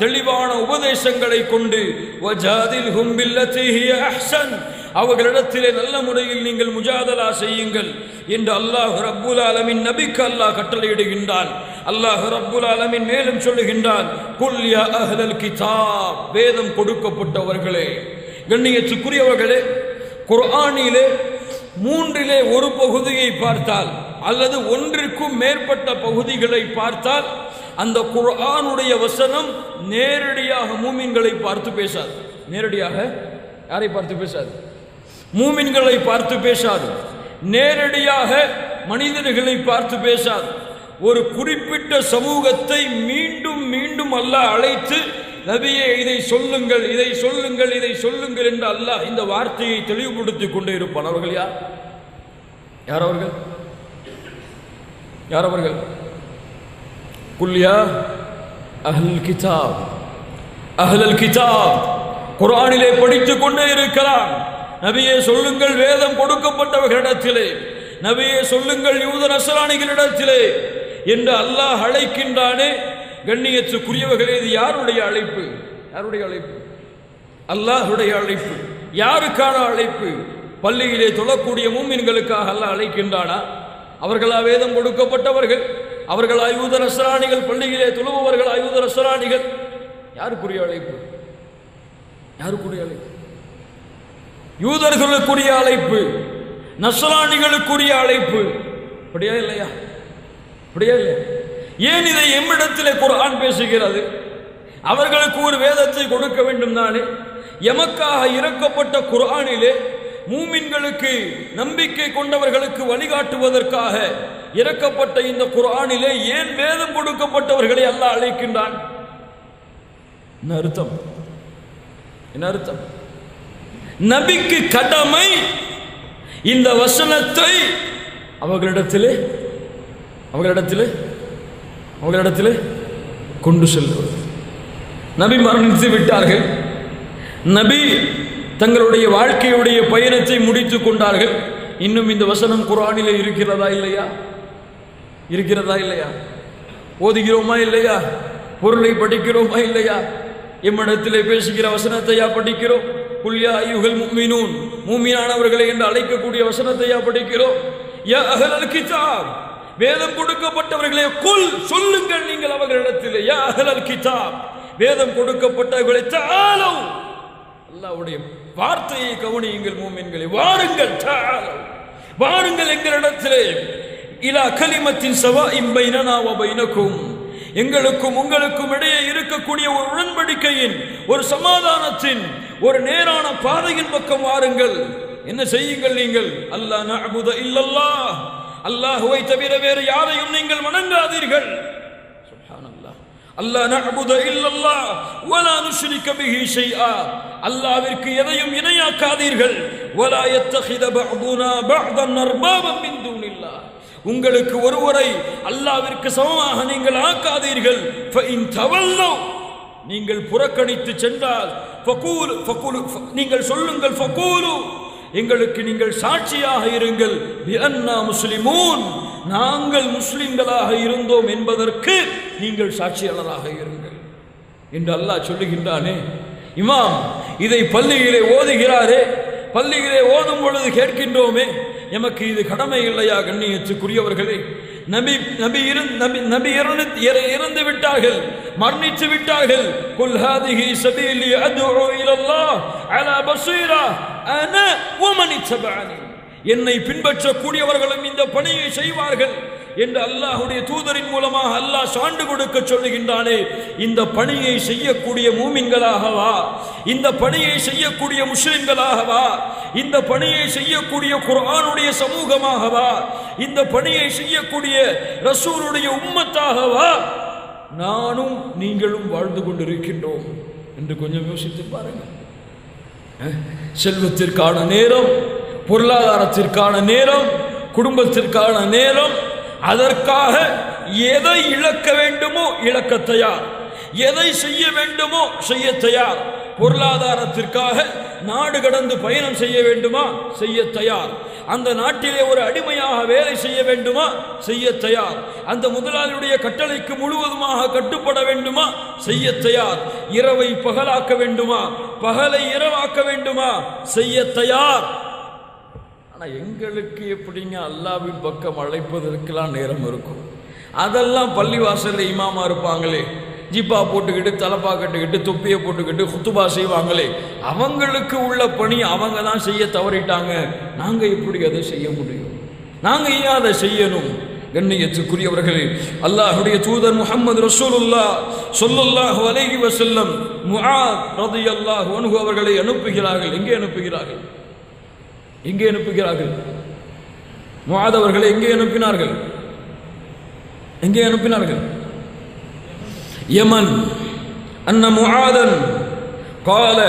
தெளிவான உபதேசங்களை கொண்டு, வஜாதில்ஹும் பில்லதி ஹிய அஹ்ஸன், அவர்களிடத்திலே நல்ல முறையில் நீங்கள் முஜாதலா செய்யுங்கள் என்று அல்லாஹ் ரப்புல் ஆலமீன் நபிக்கு அல்லாஹ் கட்டளையிடுகின்றான். அல்லாஹ் ரப்புல் ஆலமீன் மேலும் சொல்லுகின்றான், குல் யா அஹ்லல் கிதாப், வேதம் கொடுக்கப்பட்டவர்களே. கண்ணியத்துக்குரியவர்களே, குர்ஆனிலே மூன்றிலே ஒரு பகுதியை பார்த்தால் அல்லது ஒன்றிற்கும் மேற்பட்ட பகுதிகளை பார்த்தால் அந்த குர்ஆனுடைய வசனம் நேரடியாக மூமின்களை பார்த்து பேசாது. நேரடியாக யாரை பார்த்து பேசாது? மூமின்களை பார்த்து பேசாது. நேரடியாக மனிதர்களை பார்த்து பேசாது. ஒரு குறிப்பிட்ட சமூகத்தை மீண்டும் மீண்டும் அல்லாஹ் அழைத்து, நபியே இதை சொல்லுங்கள், இதை சொல்லுங்கள், இதை சொல்லுங்கள் என்று அல்லாஹ் இந்த வார்த்தையை தெளிவுபடுத்திக் கொண்டே இருப்பான். அவர்கள் யார்? யார் அவர்கள்? யார் அவர்கள்? குல் யா அஹ்லல் கிதாப், அஹ்லல் கிதாப், குர்ஆனிலே படித்துக் கொண்டே இருக்கலாம். நபியே சொல்லுங்கள் வேதம் கொடுக்கப்பட்டவர்களிடத்திலே, நபியே சொல்லுங்கள் யூத நஸ்ரானிகளிடத்திலே என்று அல்லாஹ் அழைக்கின்றானே. கண்ணியத்துக்குரியவர்களே, இது யாருடைய அழைப்பு? யாருடைய அழைப்பு? அல்லாஹ்வுடைய அழைப்பு. யாருக்கான அழைப்பு? பள்ளியிலே தொழக்கூடிய மூமின்களுக்காக அல்லாஹ் அழைக்கின்றானா? அவர்களா வேதம் கொடுக்கப்பட்டவர்கள்? அவர்களா யூத நஸ்ரானிகள்? பள்ளியிலே தொழுபவர்களா யூத நஸ்ரானிகள்? யாருக்குரிய அழைப்பு? யாருக்குரிய அழைப்பு? யூதர்களுக்குரிய அழைப்பு, நஸ்ரானிகளுக்குரிய அழைப்பு. அப்படியா இல்லையா? அப்படியா இல்லையா? ஏன் இதை எம்மிடத்திலே குர்ஆன் பேசுகிறது? அவர்களுக்கு ஒரு வேதத்தை கொடுக்க வேண்டும் தானே. எமக்காக இறக்கப்பட்ட குர்ஆனிலே மூமின்களுக்கு, நம்பிக்கை கொண்டவர்களுக்கு வழிகாட்டுவதற்காக இறக்கப்பட்ட இந்த குர்ஆனிலே ஏன் வேதம் கொடுக்கப்பட்டவர்களை அல்லாஹ் அழைக்கின்றான்? என்ன அர்த்தம்? என்ன அர்த்தம்? நபிக்கு கடமை இந்த வசனத்தை அவர்களிடத்திலே கொண்டு செல்வது. நபி மரணித்து விட்டார்கள். நபி தங்களுடைய வாழ்க்கையுடைய பயணத்தை முடித்துக் கொண்டார்கள். இன்னும் இந்த வசனம் குர்ஆனிலே இருக்கிறதா இல்லையா? இருக்கிறதா இல்லையா? ஓதுகிறோமா இல்லையா? பொருளை படிக்கிறோமா இல்லையா? எம்மிடத்திலே பேசுகிற வசனத்தையா படிக்கிறோம்? குல் யா அய்யுஹல் முஃமினூன், மூமினானவர்களை என்று அழைக்கக்கூடிய வசனத்தையா படிக்கிறோம்? யா அஹ்லல் கிதாப், வேதம் கொடுக்கப்பட்டவர்களே, குல் சொல்லுங்கள் நீங்கள் அவர்களிடத்திலே, யா அஹ்லல் கிதாப், வேதம் கொடுக்கப்பட்டவர்களை, தஆலு, அல்லாஹ்வுடைய வார்த்தையை கவனியுங்கள் மூமின்களே, வாருங்கள், தஆலு, வாருங்கள் எங்களிடத்திலே, இலா கலிமத்தின் ஸவாஇன் பைனனா வ பைனக்கும், எங்களுக்கும் உங்களுக்கும் இடையே இருக்கக்கூடிய ஒரு உடன்படிக்கையின், ஒரு சமாதானத்தின், ஒரு நேரான பாதையின் பக்கம் வாருங்கள். என்ன செய்யுங்கள் நீங்கள்? அல்லா நஅபுத இல்லல்லாஹ், அல்லாஹ்வை தவிர வேறு யாரையும் நீங்கள் வணங்காதீர்கள். சுப்ஹானல்லாஹ். அல்லா நஅபுத இல்லல்லாஹ் வலா நுஷ்ரிக பிஹி ஷைஆ, அல்லாஹ்விற்கு எதையும் இணையாக்காதீர்கள். வலா யத்தகித பஅதுனா பஅதன் அர்பாபன் மின் தூனில்லாஹ், உங்களுக்கு ஒருவரை அல்லாஹ்விற்கு சமமாக நீங்கள் ஆக்காதீர்கள். நீங்கள் புறக்கணித்து சென்றால் நீங்கள் சொல்லுங்கள், ஃபகூலு எங்களுக்கு நீங்கள் சாட்சியாக இருங்கள், பிஅன்னா முஸ்லிமூன் நாங்கள் முஸ்லிம்களாக இருந்தோம் என்பதற்கு நீங்கள் சாட்சியாளராக இருங்கள் என்று அல்லாஹ் சொல்லுகின்றானே. இமாம் இதை பள்ளியிலே ஓதுகிறாரே, பள்ளியிலே ஓதும் பொழுது கேட்கின்றோமே, எமக்கு இது கடமை இல்லையா? கண்ணியத்துக்குரியவர்களே, நபி இறந்து விட்டார்கள், மரணித்து விட்டார்கள். குல் ஹாதிஹி சபீலி அத்உ இலல்லாஹ் அலா பஸீரா அனா வ மன் இத்தபஅனி, என்னை பின்பற்றக்கூடியவர்களும் இந்த பணியை செய்வார்கள் என்று அல்லாஹ்வுடைய தூதரின் மூலமாக அல்லாஹ் சான்று கொடுக்க சொல்லுகின்றானே. இந்த பணியை செய்யக்கூடிய மூமின்களாகவா, இந்த பணியை செய்யக்கூடிய முஸ்லிம்களாகவா, இந்த பணியை செய்யக்கூடிய குர்ஆனுடைய சமூகமாகவா, இந்த பணியை செய்யக்கூடிய ரசூலுடைய உம்மத்தாகவா நானும் நீங்களும் வாழ்ந்து கொண்டிருக்கின்றோம் என்று கொஞ்சம் யோசித்து பாருங்கள். செல்வத்திற்கான நேரம், பொருளாதாரத்திற்கான நேரம், குடும்பத்திற்கான நேரம், அதற்காக எதை இழக்க வேண்டுமோ இழக்க தயார், எதை செய்ய வேண்டுமோ செய்ய தயார். பொருளாதாரத்திற்காக நாடு கடந்து பயணம் செய்ய வேண்டுமா செய்ய தயார். அந்த நாட்டிலே ஒரு அடிமையாக வேலை செய்ய வேண்டுமா செய்ய தயார். அந்த முதலாளியுடைய கட்டளைக்கு முழுவதுமாக கட்டுப்பட வேண்டுமா செய்ய தயார். இரவை பகலாக்க வேண்டுமா, பகலை இரவாக்க வேண்டுமா செய்ய தயார். ஆனால் எங்களுக்கு எப்படிங்க அல்லாஹ்வின் பக்கம் அழைப்பதற்கெல்லாம் நேரம் இருக்கும்? அதெல்லாம் பள்ளிவாசலில் இமாமா இருப்பாங்களே, ஜிப்பா போட்டுக்கிட்டு தலப்பா கட்டுக்கிட்டு தொப்பியை போட்டுக்கிட்டு குத்துபா செய்வாங்களே, அவங்களுக்கு உள்ள பணி அவங்க தான் செய்ய தவறிட்டாங்க. நாங்கள் எப்படி அதை செய்ய முடியும்? நாங்கள் ஏன் அதை செய்யணும்? கண்ணியத்துக்குரியவர்களே, அல்லாஹ்வுடைய தூதர் முஹம்மது ரசூலுல்லாஹ் ஸல்லல்லாஹு அலைஹி வஸல்லம் முஆத் ரலியல்லாஹு அன்ஹு அவர்களை அனுப்புகிறார்கள். எங்கே அனுப்புகிறார்கள்? எங்கே அனுப்புகிறார்கள்? முஆத் அவர்களை எங்கே அனுப்பினார்கள்? எங்கே அனுப்பினார்கள்? யமன். அன்ன முஆதன் قال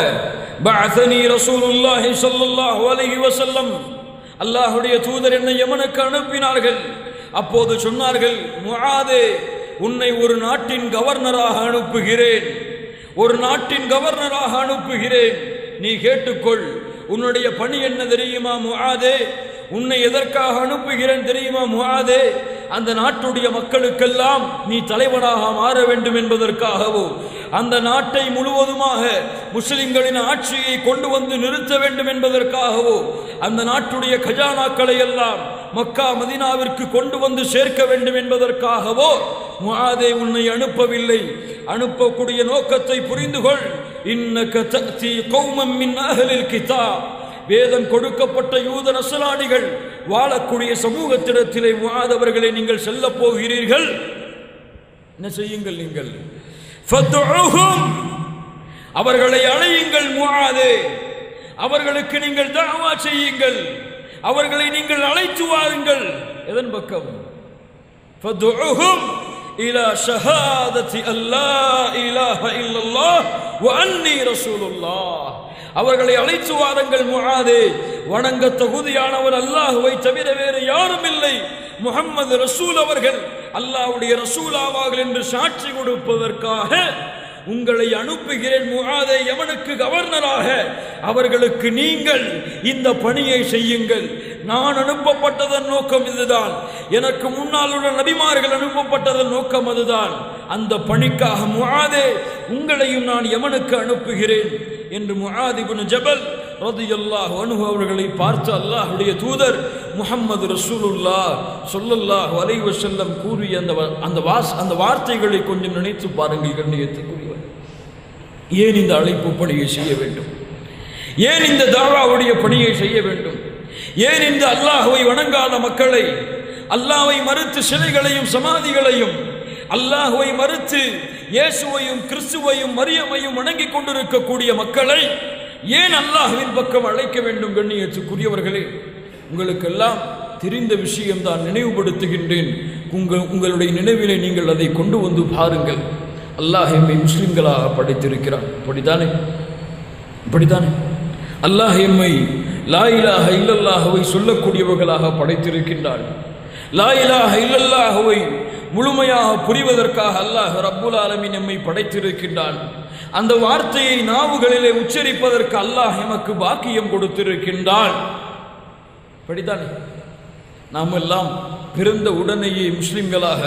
بعثني رسول الله صلى الله عليه وسلم, அல்லாஹ்வுடைய தூதர் என்னை யமனுக்கு அனுப்பினார்கள். அப்போது சொன்னார்கள், முஆதே, உன்னை ஒரு நாட்டின் கவர்னராக அனுப்புகிறேன், ஒரு நாட்டின் கவர்னராக அனுப்புகிறேன். நீ கேட்டுக்கொள். உன்னுடைய பணி என்ன தெரியுமா முஆதே? உன்னை எதற்காக அனுப்புகிறேன் தெரியுமா முஆதே? அந்த நாட்டுடைய மக்களுக்கெல்லாம் நீ தலைவனாக மாற வேண்டும் என்பதற்காகவோ, அந்த நாட்டை முழுவதுமாக முஸ்லிம்களின் ஆட்சியை கொண்டு வந்து நிறுத்த வேண்டும் என்பதற்காகவோ, அந்த நாட்டுடைய கஜானாக்களை எல்லாம் மக்கா மதீனாவிற்கு கொண்டு வந்து சேர்க்க வேண்டும் என்பதற்காகவோ முஆதே உன்னை அனுப்பவில்லை. அனுப்பக்கூடிய நோக்கத்தை புரிந்துகொள். இன்னக தஅதி கௌமம் மின் அஹ்லில் கிதாப், வேதம் கொடுக்கப்பட்ட யூத நஸ்ரானிகள் வாழக்கூடிய சமூகத்திடத்திலே முஆத் அவர்களை நீங்கள் செல்ல போகிறீர்கள். என்ன செய்யுங்கள்? நீங்கள் ஃபத்உஹும், அவர்களை அழையுங்கள். முஆதே, அவர்களுக்கு நீங்கள் தஅவா செய்யுங்கள், அவர்களை நீங்கள் அழைத்து வாருங்கள். எதன் பக்கம்? ஃபத்உஹும் இலா ஷஹாதத்தி அல்லா இலாஹ இல்லல்லாஹ் வ அன்னி ரசூலுல்லாஹ், அவர்களை அழைத்து வாருங்கள். முஆதே, வணங்க தகுதியானவர் அல்லாஹ்வை தவிர வேறு யாரும் இல்லை, முஹம்மது ரசூல் அவர்கள் அல்லாஹ்வுடைய ரசூல் ஆவார்கள் என்று சாட்சி கொடுப்பதற்காக உங்களை அனுப்புகிறேன். முஆதே, யமனுக்கு கவர்னராக அவர்களுக்கு நீங்கள் இந்த பணியை செய்யுங்கள். நான் அனுப்பப்பட்டதன் நோக்கம் இதுதான், எனக்கு முன்னால் உள்ள நபிமார்கள் அனுப்பப்பட்டதன் நோக்கம் அதுதான். அந்த பணிக்காக முஆதே, உங்களையும் நான் யமனுக்கு அனுப்புகிறேன் என்று முஆத் இப்னு ஜபல் ரலியல்லாஹு அன்ஹு அவர்களை பார்த்து அல்லாஹ்வுடைய தூதர் முஹம்மது ரசூலுல்லாஹ் ஸல்லல்லாஹு அலைஹி வஸல்லம் கூறிய அந்த வார்த்தைகளை கொஞ்சம் நினைத்து பாருங்கள். கண்ணியத்துக்குரியவர், ஏன் இந்த அழைப்பு பணியை செய்ய வேண்டும்? ஏன் இந்த தாவாவுடைய பணியை செய்ய வேண்டும்? ஏன் இந்த அல்லாஹ்வை வணங்காத மக்களை, அல்லாஹ்வை மறுத்து சிலைகளையும் சமாதிகளையும், அல்லாஹ்வை மறுத்து இயேசுவையும் கிறிஸ்துவையும் மரியமையும் வணங்கிக் கொண்டிருக்கக்கூடிய மக்களை ஏன் அல்லாஹ்வின் பக்கம் அழைக்க வேண்டும்? கண்ணியத்துக்குரியவர்களே, உங்களுக்கெல்லாம் தெரிந்த விஷயம்தான், நினைவுபடுத்துகின்றேன். உங்களுடைய நினைவிலே நீங்கள் அதை கொண்டு வந்து பாருங்கள். அல்லாஹ் எம்மை முஸ்லிம்களாக படைத்திருக்கிறான். அப்படித்தானே? அப்படித்தானே? அல்லாஹ் எம்மை லா இலாஹ இல்லல்லாஹ்வை சொல்லக்கூடியவர்களாக படைத்திருக்கின்றான். லா இலாஹ இல்லல்லாஹுவை முழுமையாக புரிவதற்காக அல்லாஹ் ரப்புல் ஆலமீன் நம்மை படைத்திருக்கின்றான். அந்த வார்த்தையை நாவுகளிலே உச்சரிப்பதற்கு அல்லாஹ் எமக்கு பாக்கியம் கொடுத்திருக்கின்றான். படித்தானே நாம் எல்லாம் பிறந்த உடனேயே முஸ்லிம்களாக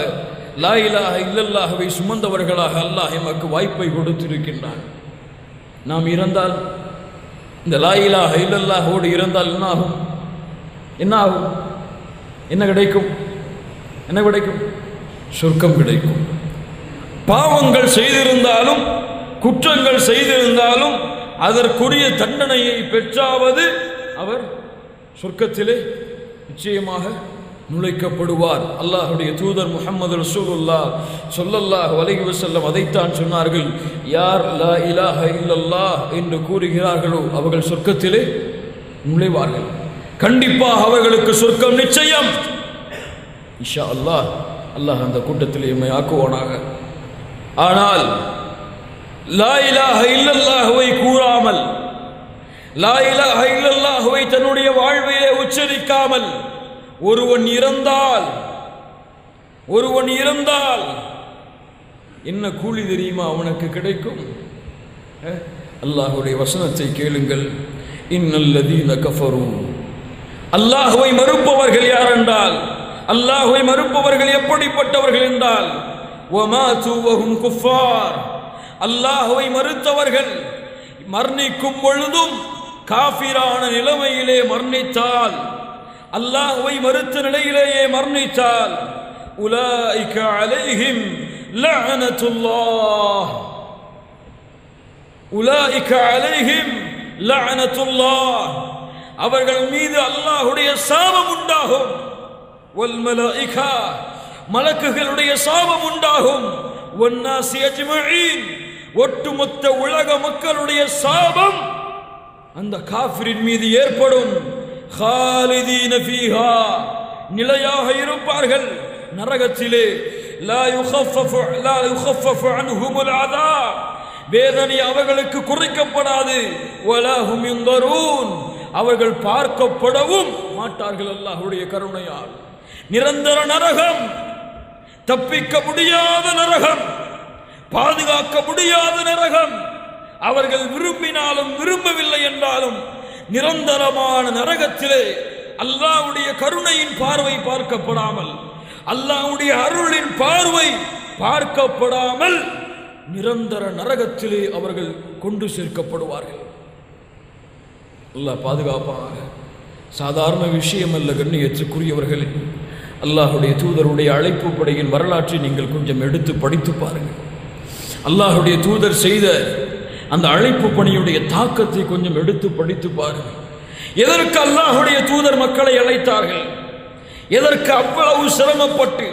லா இலாஹ இல்லல்லாஹுவை சுமந்தவர்களாக அல்லாஹ் எமக்கு வாய்ப்பை கொடுத்திருக்கின்றான். நாம் இறந்தால் இந்த லா இலாஹ இல்லல்லாஹோடு இறந்தால் என்ன ஆகும்? என்ன கிடைக்கும்? சொர்க்கம் கிடைக்கும். பாவங்கள் செய்திருந்தாலும் குற்றங்கள் செய்திருந்தாலும் அதற்குரிய தண்டனையை பெற்றாவது அவர் சொர்க்கத்திலே நிச்சயமாக நுழைக்கப்படுவார். அல்லாஹுடைய தூதர் முஹம்மது ரசூலுல்லாஹ் ஸல்லல்லாஹு அலைஹி வஸல்லம் அதைத்தான் சொன்னார்கள். யார் லா இலாஹ இல்லல்லாஹ் என்று கூறுகிறார்களோ அவர்கள் சொர்க்கத்திலே நுழைவார்கள். கண்டிப்பாக அவர்களுக்கு சொர்க்கம் நிச்சயம். இன்ஷா அல்லாஹ் அல்லாஹ் அந்த கூட்டத்தில் எம்மை ஆக்குவானாக. ஆனால் லா இலாஹ இல்லல்லாஹுவை கூறாமல், லா இலாஹ இல்லல்லாஹுவை தன்னுடைய வாழ்விலே உச்சரிக்காமல் ஒருவன் இறந்தால் என்ன கூலி தெரியுமா அவனுக்கு கிடைக்கும்? அல்லாஹுடைய வசனத்தை கேளுங்கள். இன்னல்லதீன கஃபரு, அல்லாஹுவை மறுப்பவர்கள் யார் என்றால், அல்லாஹுவை மறுப்பவர்கள் எப்படிப்பட்டவர்கள் என்றால், வமாது வஹும் குஃபார், அல்லாஹுவை மறுத்தவர்கள் மரணிக்கும் பொழுதும் காஃபிரான நிலைமையிலே மரணித்தால், அல்லாஹுவை மறுத்த நிலையிலேயே மரணித்தால், உலாயிக அலைஹிம் லஅனத்துல்லாஹ், உலாயிக அலைஹிம் லஅனத்துல்லாஹ், அவர்கள் மீது அல்லாஹுடைய சாபம் உண்டாகும். வல் மலாயிகா, மலக்குகளுடைய சாபம் உண்டாகும். வன்னாசி அஜ்மஈன், ஒட்டுமொத்த உலக மக்களுடைய சாபம் அந்த காஃபிரின் மீது ஏற்படும். காலிதீன ஃபீஹா, நிலையாக இருப்பார்கள் நரகத்திலே. லா யுகஃபஃபு அன்ஹுமுல் அஸாப், வேதனை அவர்களுக்கு குறைக்கப்படாது. வலா ஹும் யுன்தரூன், அவர்கள் பார்க்கப்படவும் மாட்டார்கள் அல்லாஹ்வுடைய கருணையால். நிரந்தர நரகம், தப்பிக்க முடியாத நரகம், பாதுகாக்க முடியாத நரகம். அவர்கள் விரும்பினாலும் விரும்பவில்லை என்றாலும் நிரந்தரமான நரகத்திலே அல்லாஹ்வுடைய கருணையின் பார்வை பார்க்கப்படாமல், அல்லாஹ்வுடைய அருளின் பார்வை பார்க்கப்படாமல் நிரந்தர நரகத்திலே அவர்கள் கொண்டு சேர்க்கப்படுவார்கள். அல்லாஹ் பாதுகாப்பாக. சாதாரண விஷயம் அல்ல கண்ணியத்துக்குரியவர்களே. அல்லாஹுடைய தூதருடைய அழைப்பு படையின் வரலாற்றை நீங்கள் கொஞ்சம் எடுத்து படித்து பாருங்கள். அல்லாஹுடைய தூதர் செய்த அந்த அழைப்பு பணியுடைய தாக்கத்தை கொஞ்சம் எடுத்து படித்து பாருங்கள். எதற்கு அல்லாஹுடைய தூதர் மக்களை அழைத்தார்கள்? எதற்கு அவ்வளவு சிரமப்பட்டு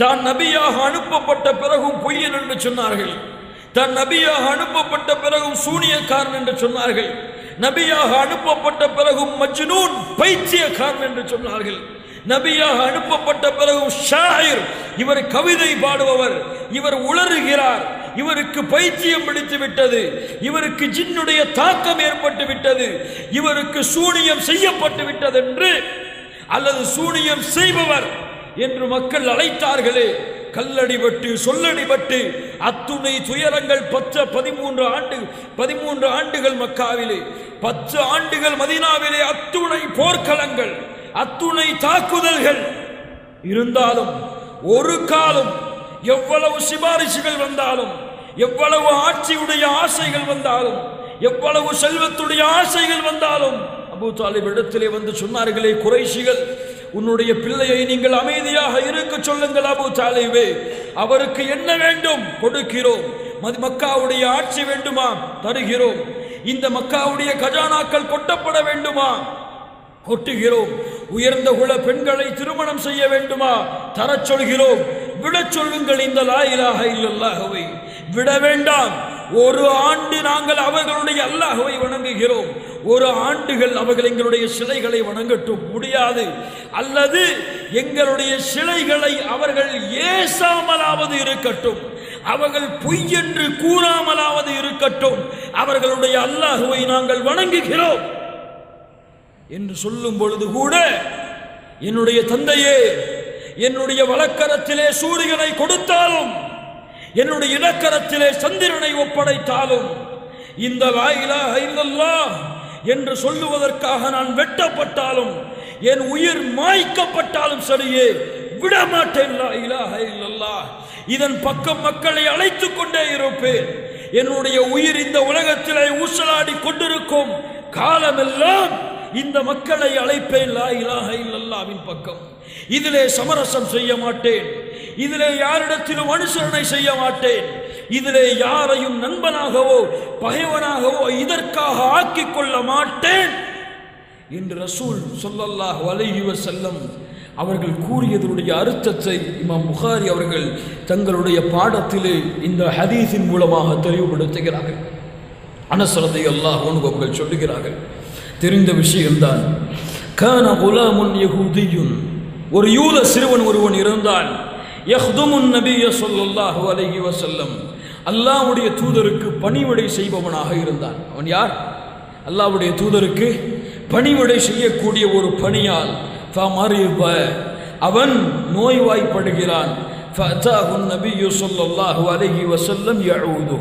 தான் நபியாக அனுப்பப்பட்ட பிறகும் பொய்யன் என்று சொன்னார்கள், தான் நபியாக அனுப்பப்பட்ட பிறகும் சூனியக்காரன் என்று சொன்னார்கள், நபியாக அனுப்பப்பட்ட பிறகும் மஜ்னூன் பைத்தியக்காரன் என்று சொன்னார்கள், நபியாக அனுப்பப்பட்ட பிறகும் ஷாயிர், இவர் கவிதை பாடுபவர், இவர் உளறுகிறார், இவருக்கு பைத்தியம் பிடித்து விட்டது, இவருக்கு ஜின்னுடைய தாக்கம் ஏற்பட்டு விட்டது, இவருக்கு சூனியம் செய்யப்பட்டு விட்டது என்று, அல்லது சூனியம் செய்பவர் என்று மக்கள் அழைத்தார்களே. கல்லடிபட்டு சொல்லடிபட்டு அத்துணை துயரங்கள் 13 ஆண்டுகள் மக்காவிலே, 10 ஆண்டுகள் மதீனாவிலே, அத்துணை போர்க்களங்கள், அத்துணை தாக்குதல்கள் இருந்தாலும் ஒரு காலம் எவ்வளவு சிபாரிசுகள் வந்தாலும், எவ்வளவு ஆட்சியுடைய ஆசைகள் வந்தாலும், எவ்வளவு செல்வத்துடைய ஆசைகள் வந்தாலும், அபூ தாலிப் இடத்திலே வந்து சொன்னார்களே, குறைஷிகள், உன்னுடைய பிள்ளையை நீங்கள் அமைதியாக இருக்க சொல்லுங்கள் அபூ தாலிபே, அவருக்கு என்ன வேண்டும் கொடுக்கிறோம், மக்காவுடைய ஆட்சி வேண்டுமா தருகிறோம், இந்த மக்காவுடைய கஜானாக்கள் கொட்டப்பட வேண்டுமா கொட்டுகிறோம், உயர்ந்த குல பெண்களை திருமணம் செய்ய வேண்டுமா தரச் சொல்கிறோம், விடச் சொல்லுங்கள் இந்த லா இலாஹ இல்லல்லாஹுவை, விட வேண்டாம். ஒரு ஆண்டு நாங்கள் அவர்களுடைய அல்லாஹுவை வணங்குகிறோம், ஒரு ஆண்டுகள் அவர்கள் எங்களுடைய சிலைகளை வணங்கட்டும் முடியாது, அல்லது எங்களுடைய சிலைகளை அவர்கள் ஏசாமலாவது இருக்கட்டும், அவர்கள் பொய் என்று கூறாமலாவது இருக்கட்டும், அவர்களுடைய அல்லாஹுவை நாங்கள் வணங்குகிறோம் என்று சொல்லும் பொழுது கூட, என்னுடைய தந்தையே, என்னுடைய வலக்கரத்திலே சூரியனை கொடுத்தாலும், என்னுடைய இடக்கரத்திலே சந்திரனை ஒப்படைத்தாலும், இந்த லா இலாஹ இல்லல்லாஹ் என்று சொல்லுவதற்காக நான் வெட்டப்பட்டாலும், என் உயிர் மாய்க்கப்பட்டாலும் சரியே விடமாட்டேன். லா இலாஹ இல்லல்லாஹ் இதன் பக்கம் மக்களை அழைத்துக் கொண்டே இருப்பேன். என்னுடைய உயிர் இந்த உலகத்திலே ஊசலாடி கொண்டிருக்கும் காலமெல்லாம் இந்த மக்களை அழைப்பேன் லா இலாஹ இல்லல்லாஹ்வின் பக்கம். இதிலே சமரசம் செய்ய மாட்டேன், இதிலே யாரிடத்திலும் அனுசரணை செய்ய மாட்டேன், இதிலே யாரையும் நண்பனாகவோ பகைவனாகவோ இதற்காக ஆக்கிக் கொள்ள மாட்டேன் என்று ரசூல் ஸல்லல்லாஹு அலைஹி வஸல்லம் அவர்கள் கூறியதனுடைய அர்த்தத்தை இமாம் புகாரி அவர்கள் தங்களுடைய பாடத்திலே இந்த ஹதீஸின் மூலமாக தெளிவுபடுத்துகிறார்கள். அனஸ் ரலியல்லாஹு அன்ஹு அவர்கள் சொல்லுகிறார்கள், தெரிந்த விஷயம்தான். கான குலாமுன் யஹூதியுன், ஒரு யூத சிறுவன் ஒருவன் இருந்தான். யஹ்துமுன் நபிய ஸல்லல்லாஹு அலைஹி வஸல்லம், அல்லாஹ்வுடைய தூதருக்கு பணிவிடை செய்பவனாக இருந்தான். அவன் யார்? அல்லாஹ்வுடைய தூதருக்கு பணிவிடை செய்யக்கூடிய ஒரு பணியால். ஃபமரிப, அவன் நோய்வாய்ப்படுகிறான். ஃபஅதாஹு நபியு ஸல்லல்லாஹு அலைஹி வஸல்லம் யஊது,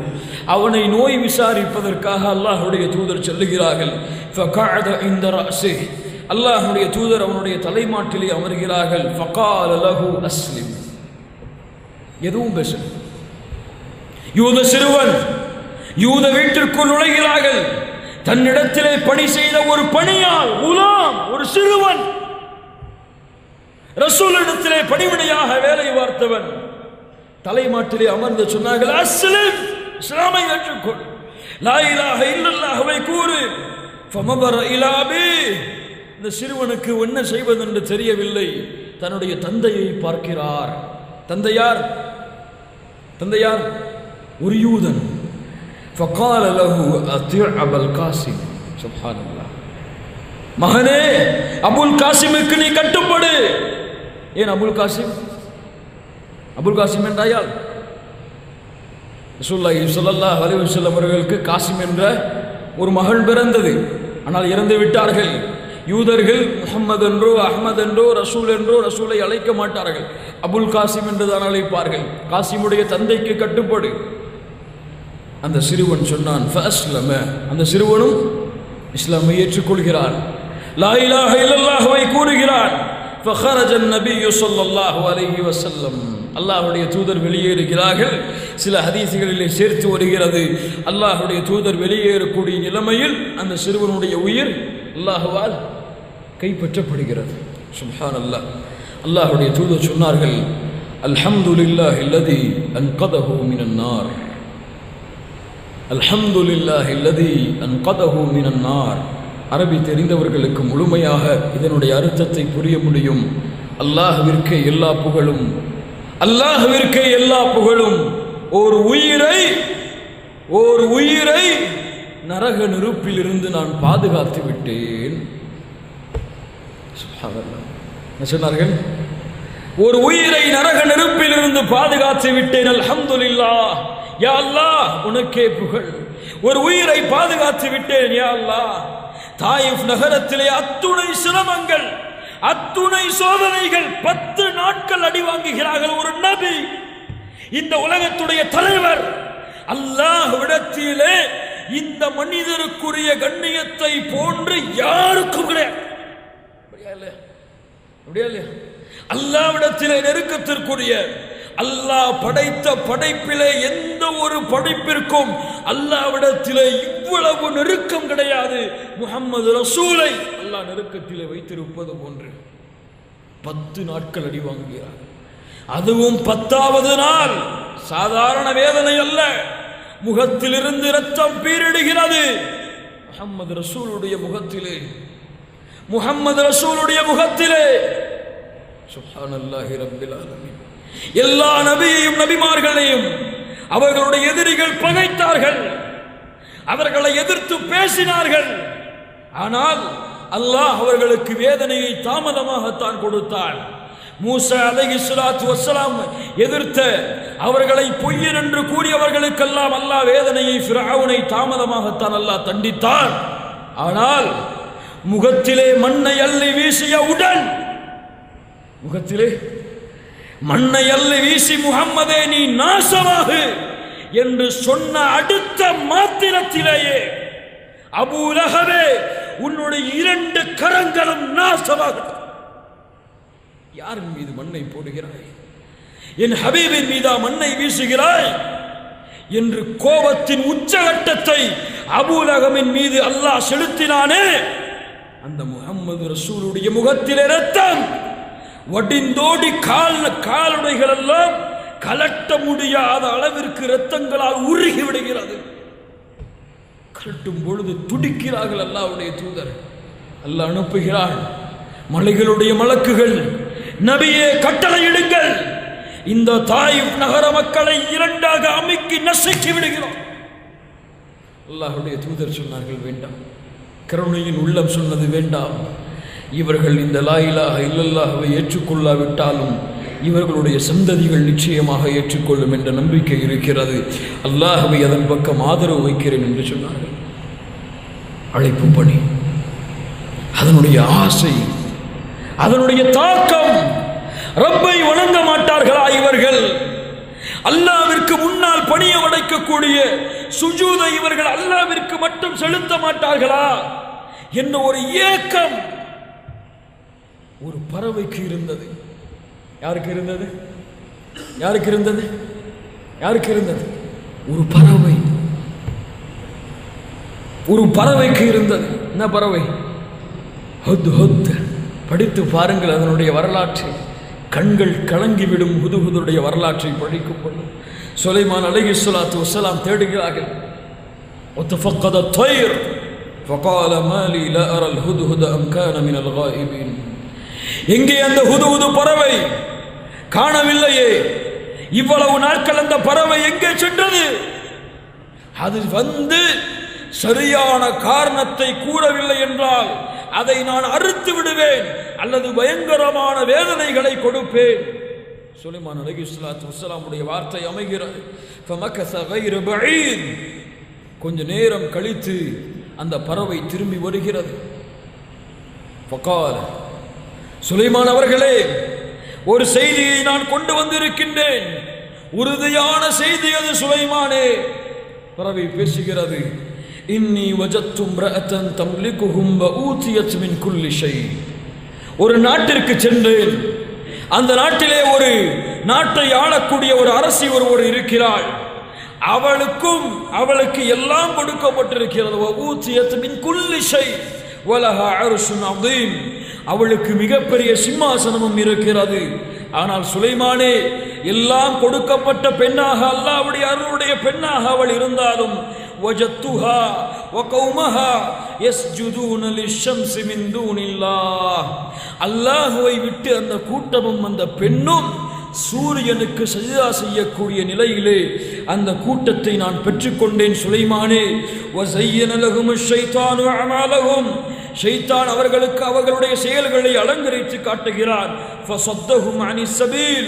அவனை நோய் விசாரிப்பதற்காக அல்லாஹ்வுடைய தூதர் செல்லுகிறார்கள். ஃபகஅத இன்த ரஅஸிஹி, அல்லாஹ்வுடைய தூதர் அவனுடைய தலைமாட்டிலே அமர்கிறார்கள். ஃபகால லஹு அஸ்லிம், எதுவும் பேச. யூத சிறுவன் யூத வீட்டிற்குள் நுழைகிறார்கள். தன்னிடத்திலே பணி செய்த ஒரு பணியால், குலாம், ஒரு சிறுவன், ரசூலிடத்திலே பணிவிடையாக வேலை பார்த்தவன் தலைமாட்டிலே அமர்ந்து சொன்னார்கள், அஸ்லிம், இஸ்லாமை ஏற்றுக்கொள், லா இலாஹ இல்லல்லாஹ்வை கூறு. ஃபமபர இலா அபி, இந்த சிறுவனுக்கு என்ன செய்வதென்று தெரியவில்லை. தன்னுடைய தந்தையை பார்க்கிறார். தந்தையார்? தந்தையார் ஒரு யூதன். ஃபகால லஹு அத்தி' அபுல் காசிம். சுப்ஹானல்லாஹ், மகனே, அபுல் காசிமுக்கு நீ கட்டுப்படு. ஏன் அபுல் காசிம்? அபுல் காசிம் என்றால் ரசூலுல்லாஹி ஸல்லல்லாஹு அலைஹி வஸல்லம் அவர்களுக்கு காசிம் என்ற ஒரு மகள் பிறந்தது. ஆனால் இறந்து விட்டார்கள். யூதர்கள் முஹம்மது என்றோ அஹ்மத் என்றோ ரசூல் என்றோ ரசூலை அழைக்க மாட்டார்கள், அபுல் காசிம் என்றுதான் அழைப்பார்கள். காசிமுடைய தந்தைக்கு கட்டுப்படு. அந்த சிறுவன் சொன்னான், ஃபஅஸ்லம, அந்த சிறுவனும் இஸ்லாமை ஏற்றுக்கொள்கிறான், லா இலாஹ இல்லல்லாஹ்வை கூறுகிறான். ஃபഖரஜ நபியு ஸல்லல்லாஹு அலைஹி வஸல்லம், அல்லாஹ்வுடைய தூதர் வெளியேறுகிறார்கள். சில ஹதீஸ்களிலே சேர்த்து வருகிறது, அல்லாஹ்வுடைய தூதர் வெளியேறக்கூடிய நிலைமையில் அந்த சிறுவனுடைய உயிர் அல்லாஹ்வால் கைப்பற்றப்படுகிறது. சுப்ஹானல்லாஹ். அல்லாஹ்வுடைய தூதர் சொன்னார்கள், அல்ஹம்துலில்லாஹி அல்லதி அன்கதஹு மினன் நார், அல்ஹம்துலில்லாஹி அல்லதி அன்கதஹு மினன் நார். அரபி தெரிந்தவர்களுக்கு முழுமையாக இதனுடைய அர்த்தத்தை புரிய முடியும். அல்லாஹ்விற்கே எல்லா புகழும், அல்லாஹ்விற்கே எல்லா புகழும். ஒரு உயிரை நரக நெருப்பில் இருந்து நான் பாதுகாத்து விட்டேன். சுப்ஹானல்லாஹ். என்ன சொன்னார்கள்? ஒரு உயிரை நரக நெருப்பில் இருந்து பாதுகாத்து விட்டேன். அல்ஹம்துலில்லாஹ், யா அல்லாஹ் உனக்கே புகழ். ஒரு உயிரை பாதுகாத்து விட்டேன் யா அல்லாஹ். தாயிஃப் நகரத்திலே அத்துணை சிரமங்கள், அத்துணை சோதனைகள், 10 நாட்கள் அடி வாங்குகிறார்கள். ஒரு நபி, இந்த உலகத்துடைய தலைவர், அல்லாஹ்விடத்திலே இந்த மனிதருக்குரிய கண்ணியத்தை போன்று யாருக்கும் கிடையாது. அல்லாஹ்விடத்திலே நெருக்கத்திற்குரிய, அல்லாஹ் படைத்த படைப்பிலே எந்த ஒரு படைப்பிற்கும் அல்லாஹ்விடத்திலே இவ்வளவு நெருக்கம் கிடையாது. முஹம்மது ரசூலை அல்லாஹ் நெருக்கத்திலே வைத்திருப்பது போன்று 10 நாட்கள் அடி வாங்குகிறார். அதுவும் 10வது நாள் சாதாரண வேதனை அல்ல, முகத்திலிருந்து இரத்தம் பீரிடுகிறது. முஹம்மது ரசூலுடைய முகத்திலே, முஹம்மது ரசூலுடைய முகத்திலே. சுப்ஹானல்லாஹி ரப்பில் ஆலமீன். எல்லா நபியையும் நபிமார்களையும் அவர்களுடைய எதிரிகள் பகைத்தார்கள், அவர்களை எதிர்த்து பேசினார்கள். ஆனால் அல்லாஹ் அவர்களுக்கு வேதனையை தாமதமாகத்தான் கொடுத்தான். மூசா அலைஹிஸ்ஸலாத்து வஸ்ஸலாம் எதிர்த்த, அவர்களை பொய்யன் என்று கூறியவர்களுக்கெல்லாம் அல்லாஹ் வேதனையை, ஃபிரௌனை தாமதமாகத்தான் அல்லாஹ் தண்டித்தான். ஆனால் முகத்திலே மண்ணை அள்ளி வீசிய உடன், முகத்திலே மண்ணை அள்ளி வீசி முஹம்மதே நீ நாசமாகு என்று சொன்ன அடுத்த மாத்திரத்திலேயே அபூ லஹபே உன்னுடைய 2 கரங்களும் நாசமாகட்டும். யாரின் மீது மண்ணை போடுகிறாய்? என் ஹபீபின் மீதா மண்ணை வீசுகிறாய் என்று கோபத்தின் உச்சகட்டத்தை அபூ லஹபின் மீது அல்லாஹ் செலுத்தினானே, அந்த முஹம்மது ரசூலுடைய முகத்திலே ரத்தம் வடிந்தோடி காலுடைகள் எல்லாம் கலட்ட முடியாத அளவிற்கு இரத்தங்களால் உருகி விடுகிறது. கலட்டும் பொழுது துடிக்கிறார்கள் அல்லாஹ்வுடைய தூதர். அல்லாஹ் அனுப்புகிறான் மலைகளுடைய மலக்குகள், நபியே கட்டளையிடுங்கள், இந்த தாயிப் நகர மக்களை 2ஆக அமைக்கி நசுக்கி விடுகிறோம். அல்லாஹ்வுடைய தூதர் சொன்னார்கள் வேண்டாம். கருணையின் உள்ளம் சொன்னது வேண்டாம். இவர்கள் இந்த லா இலாஹ இல்லல்லாஹ்வை ஏற்றுக்கொள்ளாவிட்டாலும் இவர்களுடைய சந்ததிகள் நிச்சயமாக ஏற்றுக்கொள்ளும் என்ற நம்பிக்கை இருக்கிறது. அல்லாஹ்வை அதன் பக்கம் ஆதரவு வைக்கிறேன் என்று சொன்னார்கள். அழைப்பு பணி, அதனுடைய ஆசை, அதனுடைய தாக்கம். ரப்பை வணங்க மாட்டார்களா இவர்கள்? அல்லாஹ்விற்கு முன்னால் பணிய வடைக்கக்கூடிய சுஜூதை இவர்கள் அல்லாஹ்விற்கு மட்டும் செலுத்த மாட்டார்களா என்ற ஒரு ஏக்கம் ஒரு பறவைக்கு இருந்தது. யாருக்கு இருந்தது? யாருக்கு இருந்தது? யாருக்கு இருந்தது? ஒரு பறவை, ஒரு பறவைக்கு இருந்தது. என்ன பறவை? ஹுத் ஹுத். படித்து பாருங்கள் அதனுடைய வரலாற்றை. கண்கள் கலங்கிவிடும் ஹுதுஹுதுடைய வரலாற்றை படிக்கும் பொழுது சுலைமான் அலைஹிஸ்ஸலாத்து வஸ்ஸலாம் தேடுகிறார்கள். وتفقد الطير فقال ما لي لا أرى الهدهد أم كان من الغائبين. எங்கே அந்த ஹுதுஹுது பறவை? காணவில்லையே. இவ்வளவு நாட்கள் அந்த பறவை எங்கே சென்றது? அது வந்து சரியான காரணத்தை கூறவில்லை என்றால் அதை நான் அறுத்து விடுவேன் அல்லது பயங்கரமான வேதனைகளை கொடுப்பேன். சுலைமான் அலைஹிஸ்ஸலாத்து வஸ்ஸலாமுடைய வார்த்தை அமைகிறது. فمكث غير بعيد. கொஞ்ச நேரம் கழித்து அந்த பறவை திரும்பி வருகிறது. فقال சுலைமான் அவர்களே, ஒரு செய்தியை நான் கொண்டு வந்திருக்கின்றேன், உறுதியான செய்தி அது சுலைமானே. பறவை பேசுகிறது. இன்னி வஜத்து இம்ரஅத்தன் தம்லிகுஹும் வஊதியத் மின் குல்லி ஷை. ஒரு நாட்டிற்கு சென்றேன். அந்த நாட்டிலே ஒரு நாட்டை ஆளக்கூடிய ஒரு அரசி ஒருவர் இருக்கிறாள். அவளுக்கு எல்லாம் கொடுக்கப்பட்டிருக்கிறது. வஊதியத் மின் குல்லி ஷை வலஹா அர்ஷுன் அதீம். அவளுக்கு மிகப்பெரிய சிம்மாசனமும் இருக்கிறது. ஆனால் சுலைமானே, எல்லாம் கொடுக்கப்பட்ட பெண்ணாக அல்லாஹ்வுடைய அருளுடைய பெண்ணாக அவள் இருந்தாலும் وجدتها وقومها يسجدون للشمس من دون الله. அல்லாஹ்வை விட்டு அந்த கூட்டமும் அந்த பெண்ணும் சூரியனுக்கு சஜ்தா செய்யக்கூடிய நிலையிலே அந்த கூட்டத்தை நான் பெற்றுக்கொண்டேன் சுலைமானே. وزين لهم الشيطان أعمالهم. ஷைத்தான் அவர்களுக்கு அவர்களுடைய செயல்களை அலங்கரித்து காட்டுகிறான். فصدهم عن السبيل.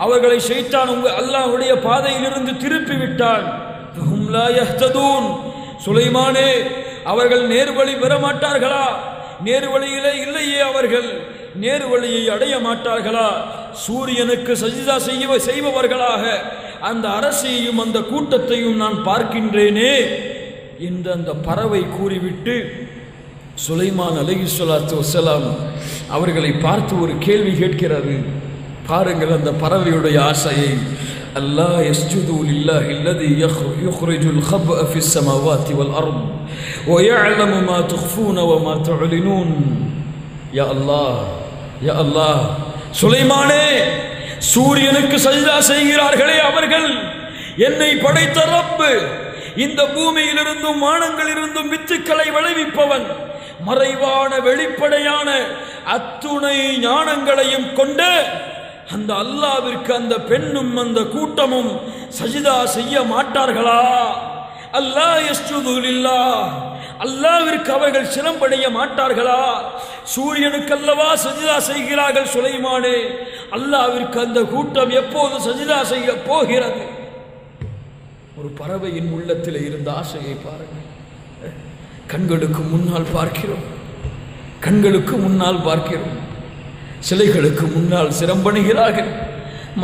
அவர்களை ஷைத்தான் அல்லாஹ்வுடைய பாதையிலிருந்து திருப்பி விட்டான். فهم لا يهتدون. சுலைமானே, அவர்கள் நேர்வழி பெற மாட்டார்களா? நேர்வழியிலே இல்லையே. அவர்கள் நேர்வழியை அடைய மாட்டார்களா? சூரியனுக்கு சஜ்தா செய்பவர்களாக அந்த அரசியையும் அந்த கூட்டத்தையும் நான் பார்க்கின்றேனே என்று அந்த பறவை கூறிவிட்டு சுலைமான் அலைஹிஸ்ஸலாத்து வஸ்ஸலாம் அவர்களை பார்த்து ஒரு கேள்வி கேட்கிறது. பாருங்கள் அந்த பறவையுடைய ஆசையை. அல்லாஹ் யஸ்ஜுது லில்லாஹி அல்லதி யுக்ரிஜுல் கப்அ ஃபிஸ் ஸமாவாத்தி வல் அர்த் வ யஅலமு மா துக்ஃபூன வ மா துஅலினூன். யா அல்லாஹ், யா அல்லாஹ், சுலைமானே, சூரியனுக்கு சஜ்தா செய்கிறார்களே அவர்கள், என்னை படைத்த ரப்பு, இந்த பூமியிலிருந்தும் வானங்களிலிருந்தும் வித்துக்களை விளைவிப்பவன், மறைவான வெளிப்படையான அத்துணை ஞானங்களையும் கொண்ட அந்த அல்லாஹ்விற்கு அந்த பெண்ணும் அந்த கூட்டமும் சஜ்தா செய்ய மாட்டார்களா? அல்லாஹ் யஸ்ஜுது லில்லாஹ், அல்லாஹ்விற்கு அவர்கள் சிரம்படைய மாட்டார்களா? சூரியனுக்கு அல்லவா சஜ்தா செய்கிறார்கள் சுலைமானே, அல்லாஹ்விற்கு அந்த கூட்டம் எப்போது சஜ்தா செய்ய போகிறது? ஒரு பறவையின் உள்ளத்தில் இருந்த ஆசையை பாருங்கள். கண்களுக்கு முன்னால் பார்க்கிறோம், கண்களுக்கு முன்னால் பார்க்கிறோம். சிலைகளுக்கு முன்னால் சிரம்பணுகிறார்கள்,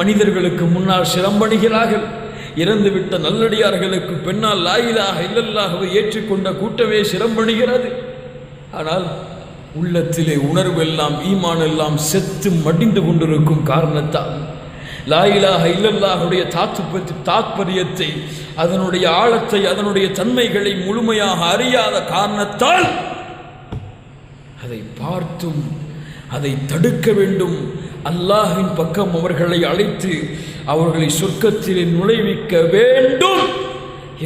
மனிதர்களுக்கு முன்னால் சிரம்பணிகிறார்கள். இறந்துவிட்ட நல்லடியார்களுக்கு பின்னால் லா இலாஹ இல்லல்லாஹ்வை ஏற்றுக்கொண்ட கூட்டமே சிரம்பணிகிறது. ஆனால் உள்ளத்திலே உணர்வெல்லாம் ஈமான் எல்லாம் செத்து மடிந்து கொண்டிருக்கும் காரணத்தால் லா இலாஹ இல்லல்லாஹுடைய தாத்பரியத்தை, அதனுடைய ஆழத்தை, அதனுடைய தன்மைகளை முழுமையாக அறியாத காரணத்தால் அதை பார்த்தும் அதை தடுக்க வேண்டும், அல்லாஹ்வின் பக்கம் அவர்களை அழைத்து அவர்களை சொர்க்கத்திலே நுழைவிக்க வேண்டும்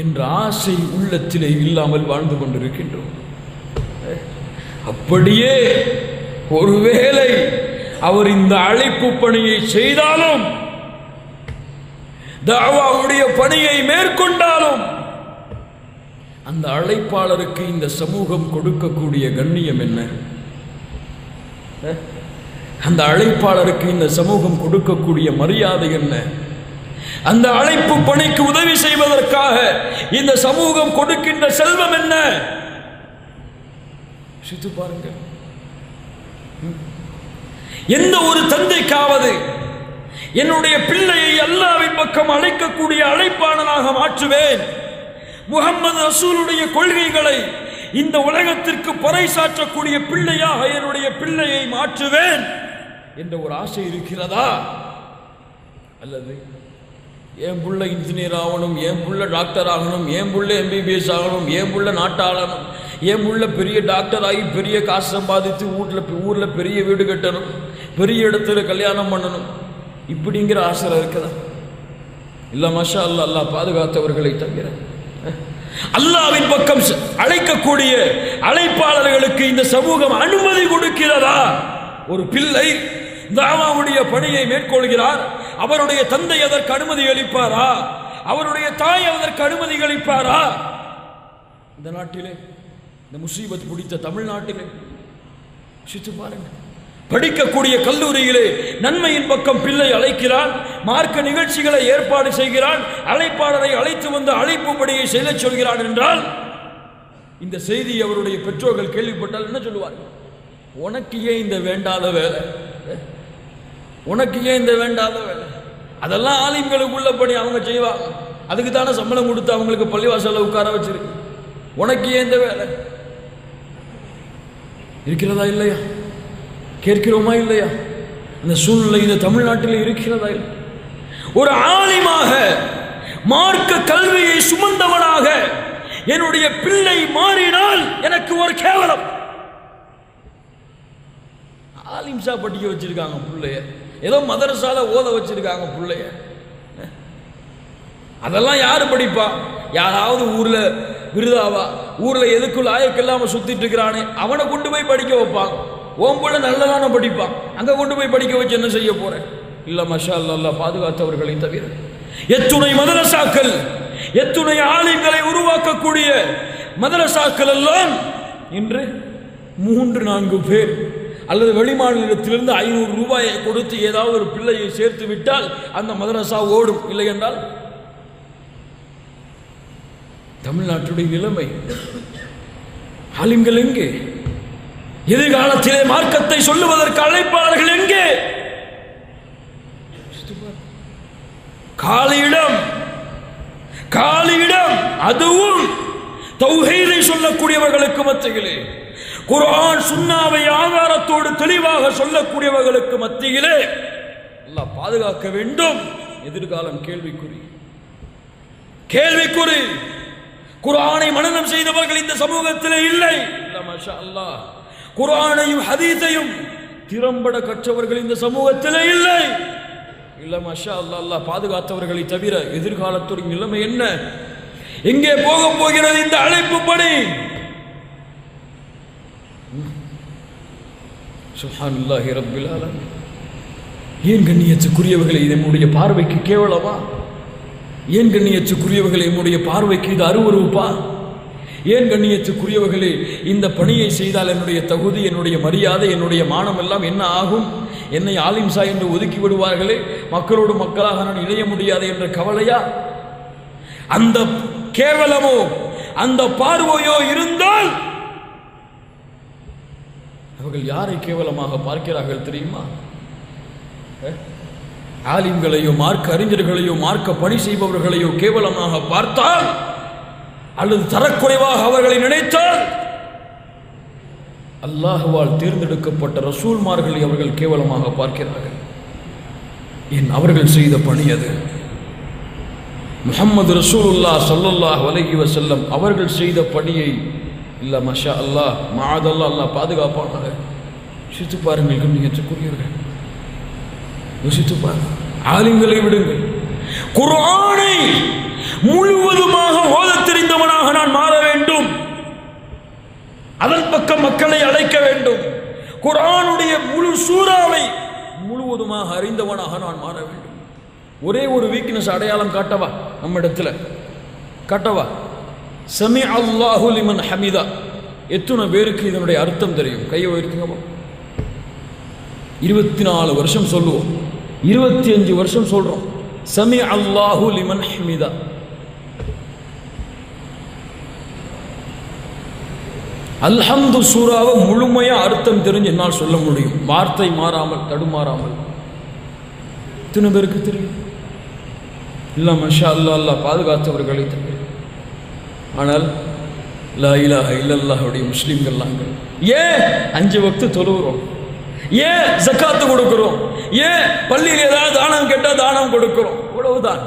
என்ற ஆசை உள்ளத்திலே இல்லாமல் வாழ்ந்து கொண்டிருக்கின்றோம். அப்படியே ஒருவேளை அவர் இந்த அழைப்பு பணியை செய்தாலும், தஅவாவுடைய பணியை மேற்கொண்டாலும், அந்த அழைப்பாளருக்கு இந்த சமூகம் கொடுக்கக்கூடிய கண்ணியம் என்ன? அந்த அழைப்பாளருக்கு இந்த சமூகம் கொடுக்கக்கூடிய மரியாதை என்ன? அந்த அழைப்பு பணிக்கு உதவி செய்வதற்காக இந்த சமூகம் கொடுக்கின்ற செல்வம் என்ன? சித்து பாருங்க. எந்த ஒரு தந்தைக்காவது என்னுடைய பிள்ளையை அல்லாஹ்வின் பக்கம் அழைக்கக்கூடிய அழைப்பாளனாக மாற்றுவேன், முஹம்மது ரசூலுடைய கொள்கைகளை இந்த உலகத்திற்கு பறைசாற்றக்கூடிய பிள்ளையாக என்னுடைய பிள்ளையை மாற்றுவேன் என்ற ஒரு ஆசை இருக்கிறதா? அல்லது என் புள்ள இன்ஜினியர் ஆகணும், என் புள்ள டாக்டர் ஆகணும், என் புள்ள MBBS ஆகணும், என் புள்ள நாட்டாளணும், என் புள்ள பெரிய டாக்டர் ஆகி பெரிய காசு சம்பாதித்து ஊரில் பெரிய வீடு கட்டணும், பெரிய இடத்துல கல்யாணம் பண்ணணும், இப்படிங்கிற ஆசை இருக்குதா? இல்லை மாஷா அல்லாஹ், அல்லாஹ் பாதுகாத்தவர்களை தவிர அல்லாஹ்வின் பக்கம் அழைக்கக்கூடிய அழைப்பாளர்களுக்கு இந்த சமூகம் அனுமதி கொடுக்கிறதா? ஒரு பிள்ளை தாவாவுடைய பணியை மேற்கொள்கிறார், அவருடைய தந்தை அதற்கு அனுமதி அளிப்பாரா? அவருடைய தாய் அதற்கு அனுமதி அளிப்பாரா? இந்த நாட்டிலே, இந்த முசீபத் பிடித்த தமிழ்நாட்டிலே சித்து பாருங்க. படிக்கக்கூடிய கல்லூரியிலே நன்மையின் பக்கம் பிள்ளை அழைக்கிறான், மார்க்க நிகழ்ச்சிகளை ஏற்பாடு செய்கிறான், அழைப்பாளரை அழைத்து வந்து அழைப்பு பணியை செய்ய சொல்கிறான் என்றால் இந்த செய்தி அவருடைய பெற்றோர்கள் கேள்விப்பட்டால் என்ன சொல்லுவார்கள்? உனக்கு ஏன் இந்த வேண்டாத வேலை? உனக்கு ஏன் இந்த வேண்டாத வேலை? அதெல்லாம் ஆலிம்களுக்கு உள்ள பணி, அவங்க செய்வாங்க, அதுக்கு தானே சம்பளம் கொடுத்து அவங்களுக்கு பள்ளிவாசல்ல உட்கார வச்சிருக்கு. உனக்கு ஏன் இந்த வேலை? இருக்கிறதா இல்லையா? கேட்கிறோமா இல்லையா? அந்த சூழ்நிலை இந்த தமிழ்நாட்டில் இருக்கிறதா இல்லை? ஒரு ஆலிமாக, மார்க்க கல்வியை சுமந்தவனாக என்னுடைய பிள்ளை மாறினால் எனக்கு ஒரு கேவலம். ஆலிம்சா படிக்க வச்சிருக்காங்க பிள்ளைய, ஏதோ மதரசால ஓத வச்சிருக்காங்க பிள்ளைய. அதெல்லாம் யாரு படிப்பா? யாராவது ஊர்ல விருதாவா, ஊர்ல எதுக்குள்ள ஆயக்கெல்லாம சுத்திட்டு இருக்கிறானே அவனை கொண்டு போய் படிக்க வைப்பாங்க. ஓம்புள்ள நல்லதான படிப்பான், அங்க கொண்டு போய் படிக்க வச்சு என்ன செய்ய போறேன்? இல்ல மஷா அல்லாஹ் பாதுகாத்தவர்களை தவிர எத்துணை மதரசாக்கள், எத்துணை ஆலிம்களை உருவாக்கக்கூடிய மதரசாக்கள் எல்லாம் இன்று 3-4 பேர் அல்லது வெளிமாநிலத்திலிருந்து 500 ரூபாயை கொடுத்து ஏதாவது ஒரு பிள்ளையை சேர்த்து விட்டால் அந்த மதரசா ஓடும். இல்லை என்றால் தமிழ்நாட்டுடைய நிலைமை. ஆலிம்கள் எங்கே? எதிர்காலத்திலே மார்க்கத்தை சொல்லுவதற்கு அழைப்பாளர்கள் எங்கே? காலியிடம், அதுவும் தௌஹீதை சொல்லக்கூடியவர்களுக்கு மத்தியிலே, குர்ஆன் சுன்னாவை ஆதாரத்தோடு தெளிவாக சொல்லக்கூடியவர்களுக்கு மத்தியிலே அல்லாஹ் பாதுகாக்க வேண்டும். எதிர்காலம் கேள்விக்குறி. குர்ஆனை மனனம் செய்தவர்கள் இந்த சமூகத்திலே இல்லை. மாஷா அல்லாஹ், குர்ஆனையும் ஹதீஸையும் திறம்பட கற்றவர்கள் இந்த சமூகத்திலே இல்லை. இல்ல மாஷா அல்லாஹ், அல்லாஹ் பாதுகாத்தவர்களை தவிர எதிர்காலத்துடைய நிலைமை என்ன? எங்கே போக போகிறது இந்த அழைப்பு பணி? சுப்ஹானல்லாஹி ரப்பில் ஆலமீன். ஏன் கண்ணியத்துக்குரியவர்களை நம்முடைய பார்வைக்கு கேவலமா? ஏன் கண்ணியத்துக்குரியவர்களை நம்முடைய பார்வைக்கு இது அருவருப்பா? ஏன் கண்ணியத்துக்குரியவர்களே இந்த பணியை செய்தால் என்னுடைய தகுதி, என்னுடைய மரியாதை, என்னுடைய மானம் எல்லாம் என்ன ஆகும்? என்னை ஆலிம்சா என்று ஒதுக்கி விடுவார்களே, மக்களோடு மக்களாக நான் இணைய முடியாது என்ற கவலையா? அந்த கேவலமோ அந்த பார்வையோ இருந்தால் அவர்கள் யாரை கேவலமாக பார்க்கிறார்கள் தெரியுமா? ஆலிம்களையோ மார்க்க அறிஞர்களையோ மார்க்க பணி செய்பவர்களையோ கேவலமாக பார்த்தால் அல்லது தரக்குறைவாக அவர்களை நினைத்தால் அல்லாஹ்வால் தேர்ந்தெடுக்கப்பட்ட ரசூல்மார்களை அவர்கள் கேவலமாக பார்க்கிறார்கள். ஏன் அவர்கள் செய்த பணி அது. முஹம்மது ரசூலுல்லாஹ் ஸல்லல்லாஹு அலைஹி வஸல்லம் அவர்கள் செய்த பணியை இல்ல மஷா அல்லாஹ் மஅதல்லாஹ் அல்லாஹ் பாதுகாப்பானாக. யோசித்து பாருங்கள் கண்ணியத்துக்குரியவர்கள், யோசித்து பாருங்கள். ஆலிம்களை விடுங்கள், குர்ஆனை முழுவதுமாக ஓதத் தெரிந்தவனாக நான் மாற வேண்டும், அதன் பக்கம் மக்களை அழைக்க வேண்டும். குர்ஆனுடைய முழு சூறாவை முழுவதுமாக அறிந்தவனாக நான் மாற வேண்டும். ஒரே ஒரு வீக்னஸ் அடையாளம் காட்டவா நம்ம இடத்துல, காட்டவா? சமி அல்லாஹு லிமன் ஹமிதா. எத்தனை பேருக்கு இதனுடைய அர்த்தம் தெரியும்? கையை உயர்த்துங்க. 24 வருஷம் சொல்லுவோம், 25 வருஷம் சொல்றோம். சமி அல்லாஹு லிமன் ஹமிதா. அல்ஹம்து சூராவை முழுமையா அர்த்தம் தெரிஞ்சு என்னால் சொல்ல முடியும், வார்த்தை மாறாமல் தடுமாறாமல். எத்தனை பேருக்கு தெரியும்? இல்ல மஷா அல்லாஹ் அல்லாஹ் பாதுகாத்தவர்களை தெரியும். ஆனால் லா இலாஹ இல்லல்லாஹுடைய முஸ்லிம்கள் நாங்கள் ஏன் 5 வக்து தொழுகிறோம்? ஏன் ஜக்காத்து கொடுக்கிறோம்? ஏன் பள்ளியில் ஏதாவது தானம் கேட்டா தானம் கொடுக்கிறோம்? இவ்வளவுதான்.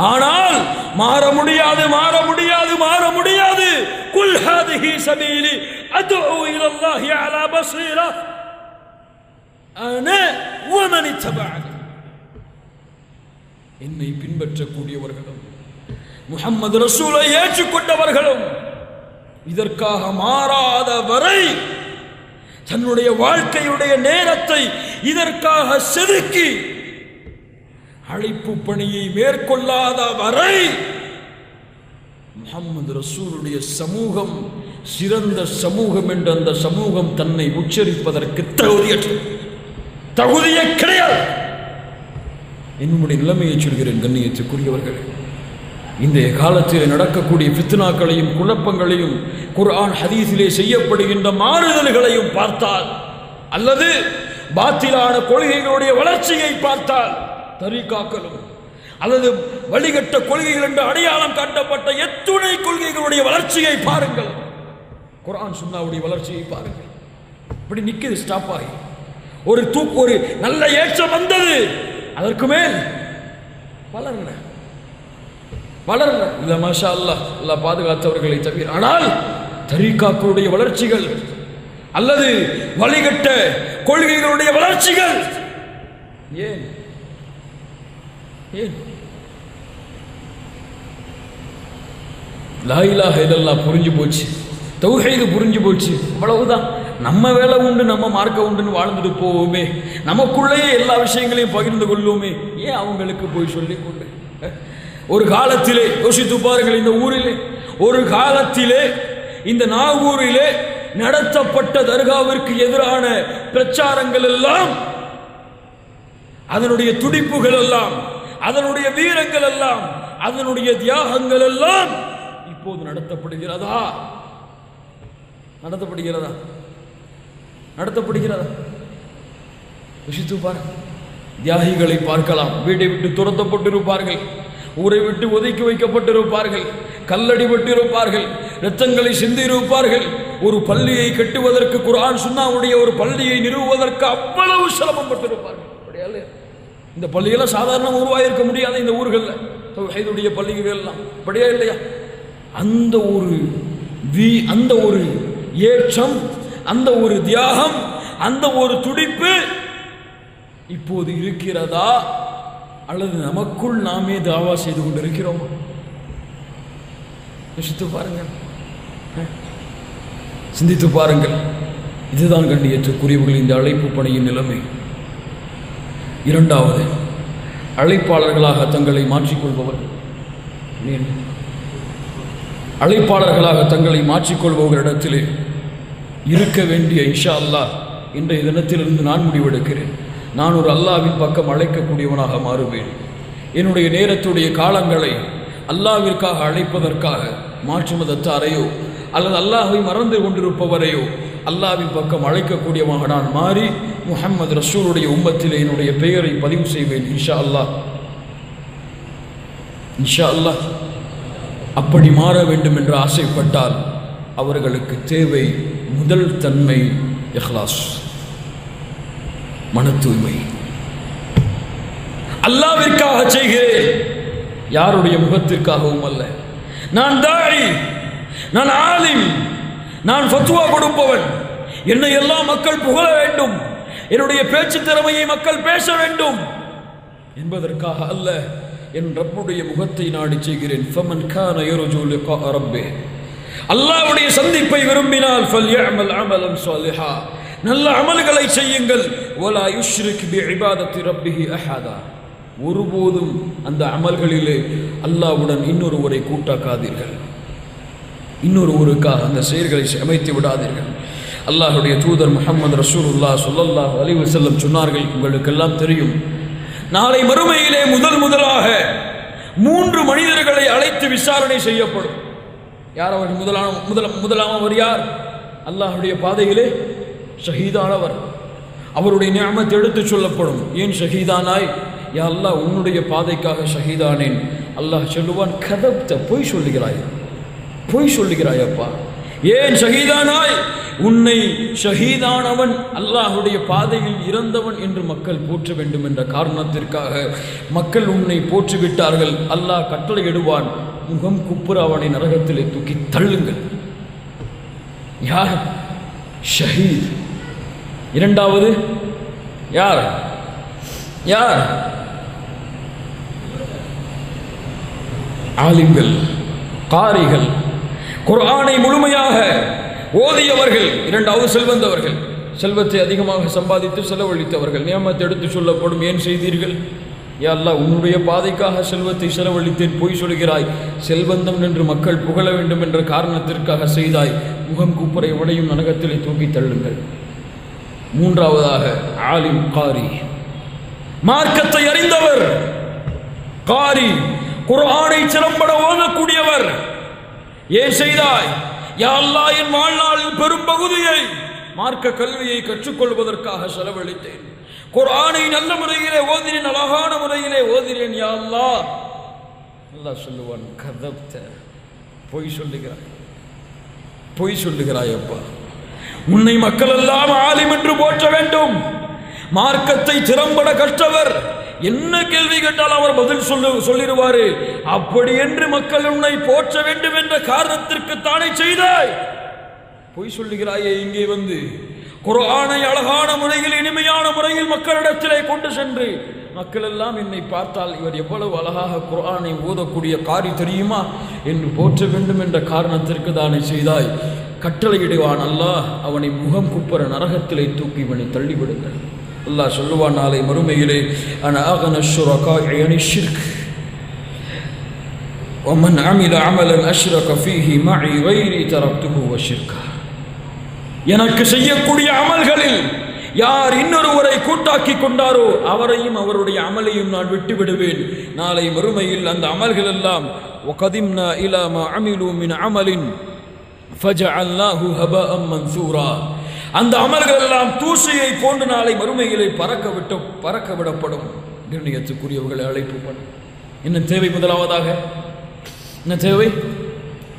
ஆனால் மாற முடியாது, மாற முடியாது, மாற முடியாது. குல் ஹாதிஹி சபீலி அத்உ இலல்லாஹி அலா பஸீரா அனா வ மன் இத்தபஅனி. என்னை பின்பற்றக்கூடியவர்களும் முஹம்மது ரசூலை ஏற்றுக்கொண்டவர்களும் இதற்காக மாறாத வரை, தன்னுடைய வாழ்க்கையுடைய நேரத்தை இதற்காக செதுக்கி அழைப்பு பணியை மேற்கொள்ளாத வரை முஹம்மது ரசூலுடைய சமூகம் சிறந்த சமூகம் என்று அந்த சமூகம் தன்னை உச்சரிப்பதற்கு தகுதியே கிடையாது. என்னுடைய நிலைமையை சொல்கிறேன் கண்ணியத்துக்குரியவர்களே. இன்றைய காலத்தில் நடக்கக்கூடிய ஃபித்னாக்களையும் குழப்பங்களையும் குர்ஆன் ஹதீஸிலே செய்யப்படுகின்ற மாறுதல்களையும் பார்த்தால், அல்லது பாத்திலான கொள்கைகளுடைய வளர்ச்சியை பார்த்தால், தரீகாக்களும் அல்லது வழிகட்ட கொள்கைகள் என்று அடையாளம் காட்டப்பட்ட எத்துணை கொள்கைகளுடைய வளர்ச்சியை பாருங்கள், குர்ஆன் சுன்னாவுடைய வளர்ச்சியை பாருங்கள். இப்படி நிற்குது ஸ்டாப் ஆகி. ஒரு நல்ல ஏற்றம் வந்தது, அதற்கு மேல் வளரல வளரல. இல்ல மாஷா அல்லாஹ் அல்லாஹ் பாதுகாத்தவர்களை தவிர. ஆனால் தரீகாக்களுடைய வளர்ச்சிகள் அல்லது வழிகட்ட கொள்கைகளுடைய வளர்ச்சிகள் ஏன் ஏன் லா இலாஹ இல்லல்லாஹ் புரிஞ்சு போச்சு, தௌஹீது புரிஞ்சு போச்சு, அவ்வளவுதான். நம்ம வேலை உண்டு, நம்ம மார்க்க உண்டுன்னு வாழ்ந்துட்டு போவோமே, நமக்குள்ளேயே எல்லா விஷயங்களையும் பகிர்ந்து கொள்வோமே, ஏன் அவங்களுக்கு போய் சொல்லி கொண்டு? ஒரு காலத்திலே யோசித்து பாருங்கள், இந்த ஊரிலே ஒரு காலத்திலே இந்த நாகூரிலே நடத்தப்பட்ட தர்காவிற்கு எதிரான பிரச்சாரங்கள் எல்லாம், அதனுடைய துடிப்புகள் எல்லாம், அதனுடைய வீரங்கள் எல்லாம், அதனுடைய தியாகங்கள் எல்லாம் இப்போது நடத்தப்படுகிறதா? நடத்தப்படுகிறதா? நடத்தப்படுகிறதா? யோசித்து பாருங்கள். தியாகிகளை பார்க்கலாம், வீட்டை விட்டு துரத்தப்பட்டிருப்பார்கள், ஊரை விட்டு ஒதுக்கி வைக்கப்பட்டிருப்பார்கள், கல்லடிபட்டிருப்பார்கள், இரத்தங்களை சிந்தியிருப்பார்கள். ஒரு பள்ளியை கட்டுவதற்கு, குர்ஆன் சுன்னாவுடைய ஒரு பள்ளியை நிறுவுவதற்கு அவ்வளவு சிரமம் பட்டிருப்பார்கள். இந்த பள்ளியெல்லாம் சாதாரண உருவாயிருக்க முடியாது இந்த ஊர்களில், தௌஹீதுடைய பள்ளிகள் எல்லாம். அப்படியா இல்லையா? அந்த ஒரு ஏற்றம், அந்த ஒரு தியாகம், அந்த ஒரு துடிப்பு இப்போது இருக்கிறதா? அல்லது நமக்குள் நாமே தாவா செய்து கொண்டிருக்கிறோம்? யோசித்து பாருங்கள், சிந்தித்து பாருங்கள். இதுதான் கண்ணியத்துக்குரியவர்கள் இந்த அழைப்பு பணியின் நிலைமை. இரண்டாவது, அழைப்பாளர்களாக தங்களை மாற்றிக்கொள்பவர்கள். அழைப்பாளர்களாக தங்களை மாற்றிக்கொள்பவர்களிடத்திலே இருக்க வேண்டிய இன்ஷா அல்லாஹ் இன்றைய தினத்திலிருந்து நான் முடிவெடுக்கிறேன். நான் ஒரு அல்லாஹ்வின் பக்கம் அழைக்கக்கூடியவனாக மாறுவேன். என்னுடைய நேரத்துடைய காலங்களை அல்லாஹ்விற்காக அழைப்பதற்காக மாற்று மதத்தாரையோ அல்லது அல்லாஹ்வை மறந்து கொண்டிருப்பவரையோ அல்லாஹ்வின் பக்கம் அழைக்கக்கூடியவனாக நான் மாறி முஹம்மது ரசூலுடைய உம்மத்திலே என்னுடைய பெயரை பதிவு செய்வேன் இன்ஷா அல்லாஹ். இன்ஷா அல்லாஹ் அப்படி மாற வேண்டும் என்று ஆசைப்பட்டால் அவர்களுக்கு தேவை முதல் தன்மை இஹ்லாஸ், மன தூய்மை. அல்லாஹ்விற்காக செய்கிறேன், யாருடைய முகத்திற்காகவும் அல்ல. நான் தாயி, நான் ஆலிம், நான் ஃபத்வா கொடுப்பவன், என்னை எல்லா மக்கள் புகழ வேண்டும், என்னுடைய பேச்சு திறமையை மக்கள் பேச வேண்டும் என்பதற்காக அல்ல, என் ரப்புடைய முகத்தை நாடி செய்கிறேன். ஃபமன் கான யர்ஜூ லிகா ரப்பிஹ், அல்லாஹ்வுடைய சந்திப்பை விரும்பினால் ஃபல்யஅமல் அமலன் ஸாலிஹா, நல்ல அமல்களை செய்யுங்கள். வலா யுஷ்ரிக் பிஇபாதத்தி ரப்பிஹி அஹதா, ஒருபோதும் அந்த அமல்களிலே அல்லாஹ்வுடன் இன்னொருவரை கூட்டாக்காதீர்கள், இன்னொருவருக்காக அந்த செயல்களை அமைத்து விடாதீர்கள். அல்லாஹ்வுடைய தூதர் முஹம்மது ரசூலுல்லாஹ் ஸல்லல்லாஹு அலைஹி வஸல்லம் சொன்னார்கள், உங்களுக்கெல்லாம் தெரியும், நாளை மறுமையிலே முதலாக 3 மனிதர்களை அழைத்து விசாரணை செய்யப்படும். யார் அவர்? முதலாமவர் யார்? அல்லாஹ்வுடைய பாதையிலே ஷஹீதானவர். அவருடைய நிஅமத் எடுத்து சொல்லப்படும். ஏன் ஷஹீதானாய்? யா அல்லாஹ், உன்னுடைய பாதைக்காக ஷஹீதானேன். அல்லாஹ் சொல்லுவான், கதப்த, பொய் சொல்லுகிறாய், பொய் சொல்லுகிறாயப்பா. ஏன் ஷஹீதானாய்? உன்னை ஷஹீதானவன், அல்லாஹ்வுடைய பாதையில் இறந்தவன் என்று மக்கள் போற்ற வேண்டும் என்ற காரணத்திற்காக மக்கள் உன்னை போற்றிவிட்டார்கள். அல்லாஹ் கட்டளையிடுவான், முகம் குப்புற அவனை நரகத்திலே தூக்கி தள்ளுங்கள். யார்? ஷஹீத். இரண்டாவது யார்? யார்? ஆலிம்கள், காரிகள், குர்ஆனை முழுமையாக ஓதியவர்கள். இரண்டாவது செல்வந்தவர்கள், செல்வத்தை அதிகமாக சம்பாதித்து செலவழித்தவர்கள். நியமத்தை எடுத்து சொல்லப்படும், ஏன் செய்தீர்கள்? யா அல்லாஹ், உன்னுடைய பாதைக்காக செல்வத்தை செலவழித்தேன், பொய் சொல்கிறாய். செல்வந்தம் என்று மக்கள் புகழ வேண்டும் என்ற காரணத்திற்காக செய்தாய், முகம் குப்புரை உடையும் நரகத்திலே தூக்கி தள்ளுங்கள். மூன்றாவதாக ஆலிம், காரி, மார்க்கத்தை அறிந்தவர், காரி, குர்ஆனை சிறம்பட ஓதக்கூடியவர். ஏன் செய்தாய்? யா அல்லாஹ், என் வாழ்நாளில் பெரும் பகுதியை மார்க்க கல்வியை கற்றுக்கொள்வதற்காக செலவழித்தேன், குர்ஆனை நல்ல முறையிலே ஓதினேன், அழகான முறையிலே ஓதினேன். யா அல்லாஹ். அல்லாஹ் சொல்லுவான், கதப்த, பொய் சொல்லுகிறாய், பொய் சொல்லுகிறாய் அப்பா. உன்னை மக்கள் எல்லாம் ஆலிம் என்று போற்ற வேண்டும், மார்க்கத்தை திறம்பட கற்றவர், என்ன கேள்வி கேட்டால் அவர் பதில் சொல்லிடுவாரு. அப்படி என்று மக்கள் உன்னை போற்ற வேண்டும் என்ற காரணத்திற்கு தானே செய்தாய். பொய் சொல்லுகிறாயே. இங்கே வந்து குர்ஆனை அழகான முறையில், இனிமையான முறையில் மக்களிடத்திலே கொண்டு சென்று மக்கள் எல்லாம் என்னை பார்த்தால் இவர் எவ்வளவு அழகாக குர்ஆனை ஓதக்கூடிய காரி தெரியுமா என்று போற்ற வேண்டும் என்ற காரணத்திற்கு தானே செய்தாய். கட்டளையிடுவான் அல்லாஹ், அவனை முகம் குப்புற நரகத்திலே தூக்கி இவனை தள்ளிவிடுங்கள். அல்லாஹ் சொல்லுவான், நாளை மறுமையிலே, அன அகன ஷுரகாஇ அனி ஷிர்க் வமன் அமில அமலன் அஷ்ரக ஃபீஹி மஇ கைரி தரக்துஹு வஷிர்கா, எனக்கு செய்யக்கூடிய அமல்களில் யார் இன்னொருவரை கூட்டாக்கி கொண்டாரோ அவரையும் அவருடைய அமலையும் நான் விட்டு விடுவேன். நாளை மறுமையில் அந்த அமல்கள் எல்லாம் வகதிம்னா இலா மா அமிலு மின் அமலின் ஃபஜஅல்னாஹு ஹபாஅம் மன்சூரா, அந்த அமல்கள் எல்லாம் தூசியை போன்று நாளை மறுமையிலே பறக்க விடப்படும். கண்ணியத்துக்குரியவர்களை அழைப்பு பண்ண என்ன தேவை? முதலாவதாக என்ன தேவை?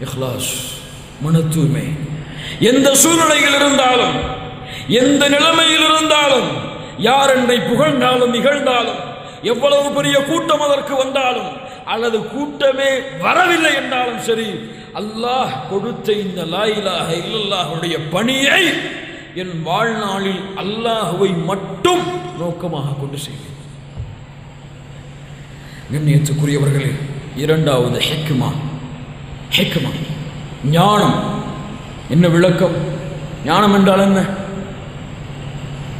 இஹ்லாஸ், மன தூய்மை. எந்த சூழ்நிலையில் இருந்தாலும், எந்த நிலைமையில் இருந்தாலும், யார் என்னை புகழ்ந்தாலும் இகழ்ந்தாலும், எவ்வளவு பெரிய கூட்டம் அதற்கு வந்தாலும், அல்லது கூட்டமே வரவில்லை என்றாலும் சரி, அல்லாஹ் கொடுத்த இந்த லா இலாஹ இல்லல்லாஹுடைய பணியை என் வாழ்நாளில் அல்லாஹுவை மட்டும் நோக்கமாக கொண்டு செய்வேன். கண்ணியத்துக்குரியவர்களே, இரண்டாவது ஹிக்மா. ஹிக்மா, ஞானம். என்ன விளக்கம்? ஞானம் என்றால் என்ன?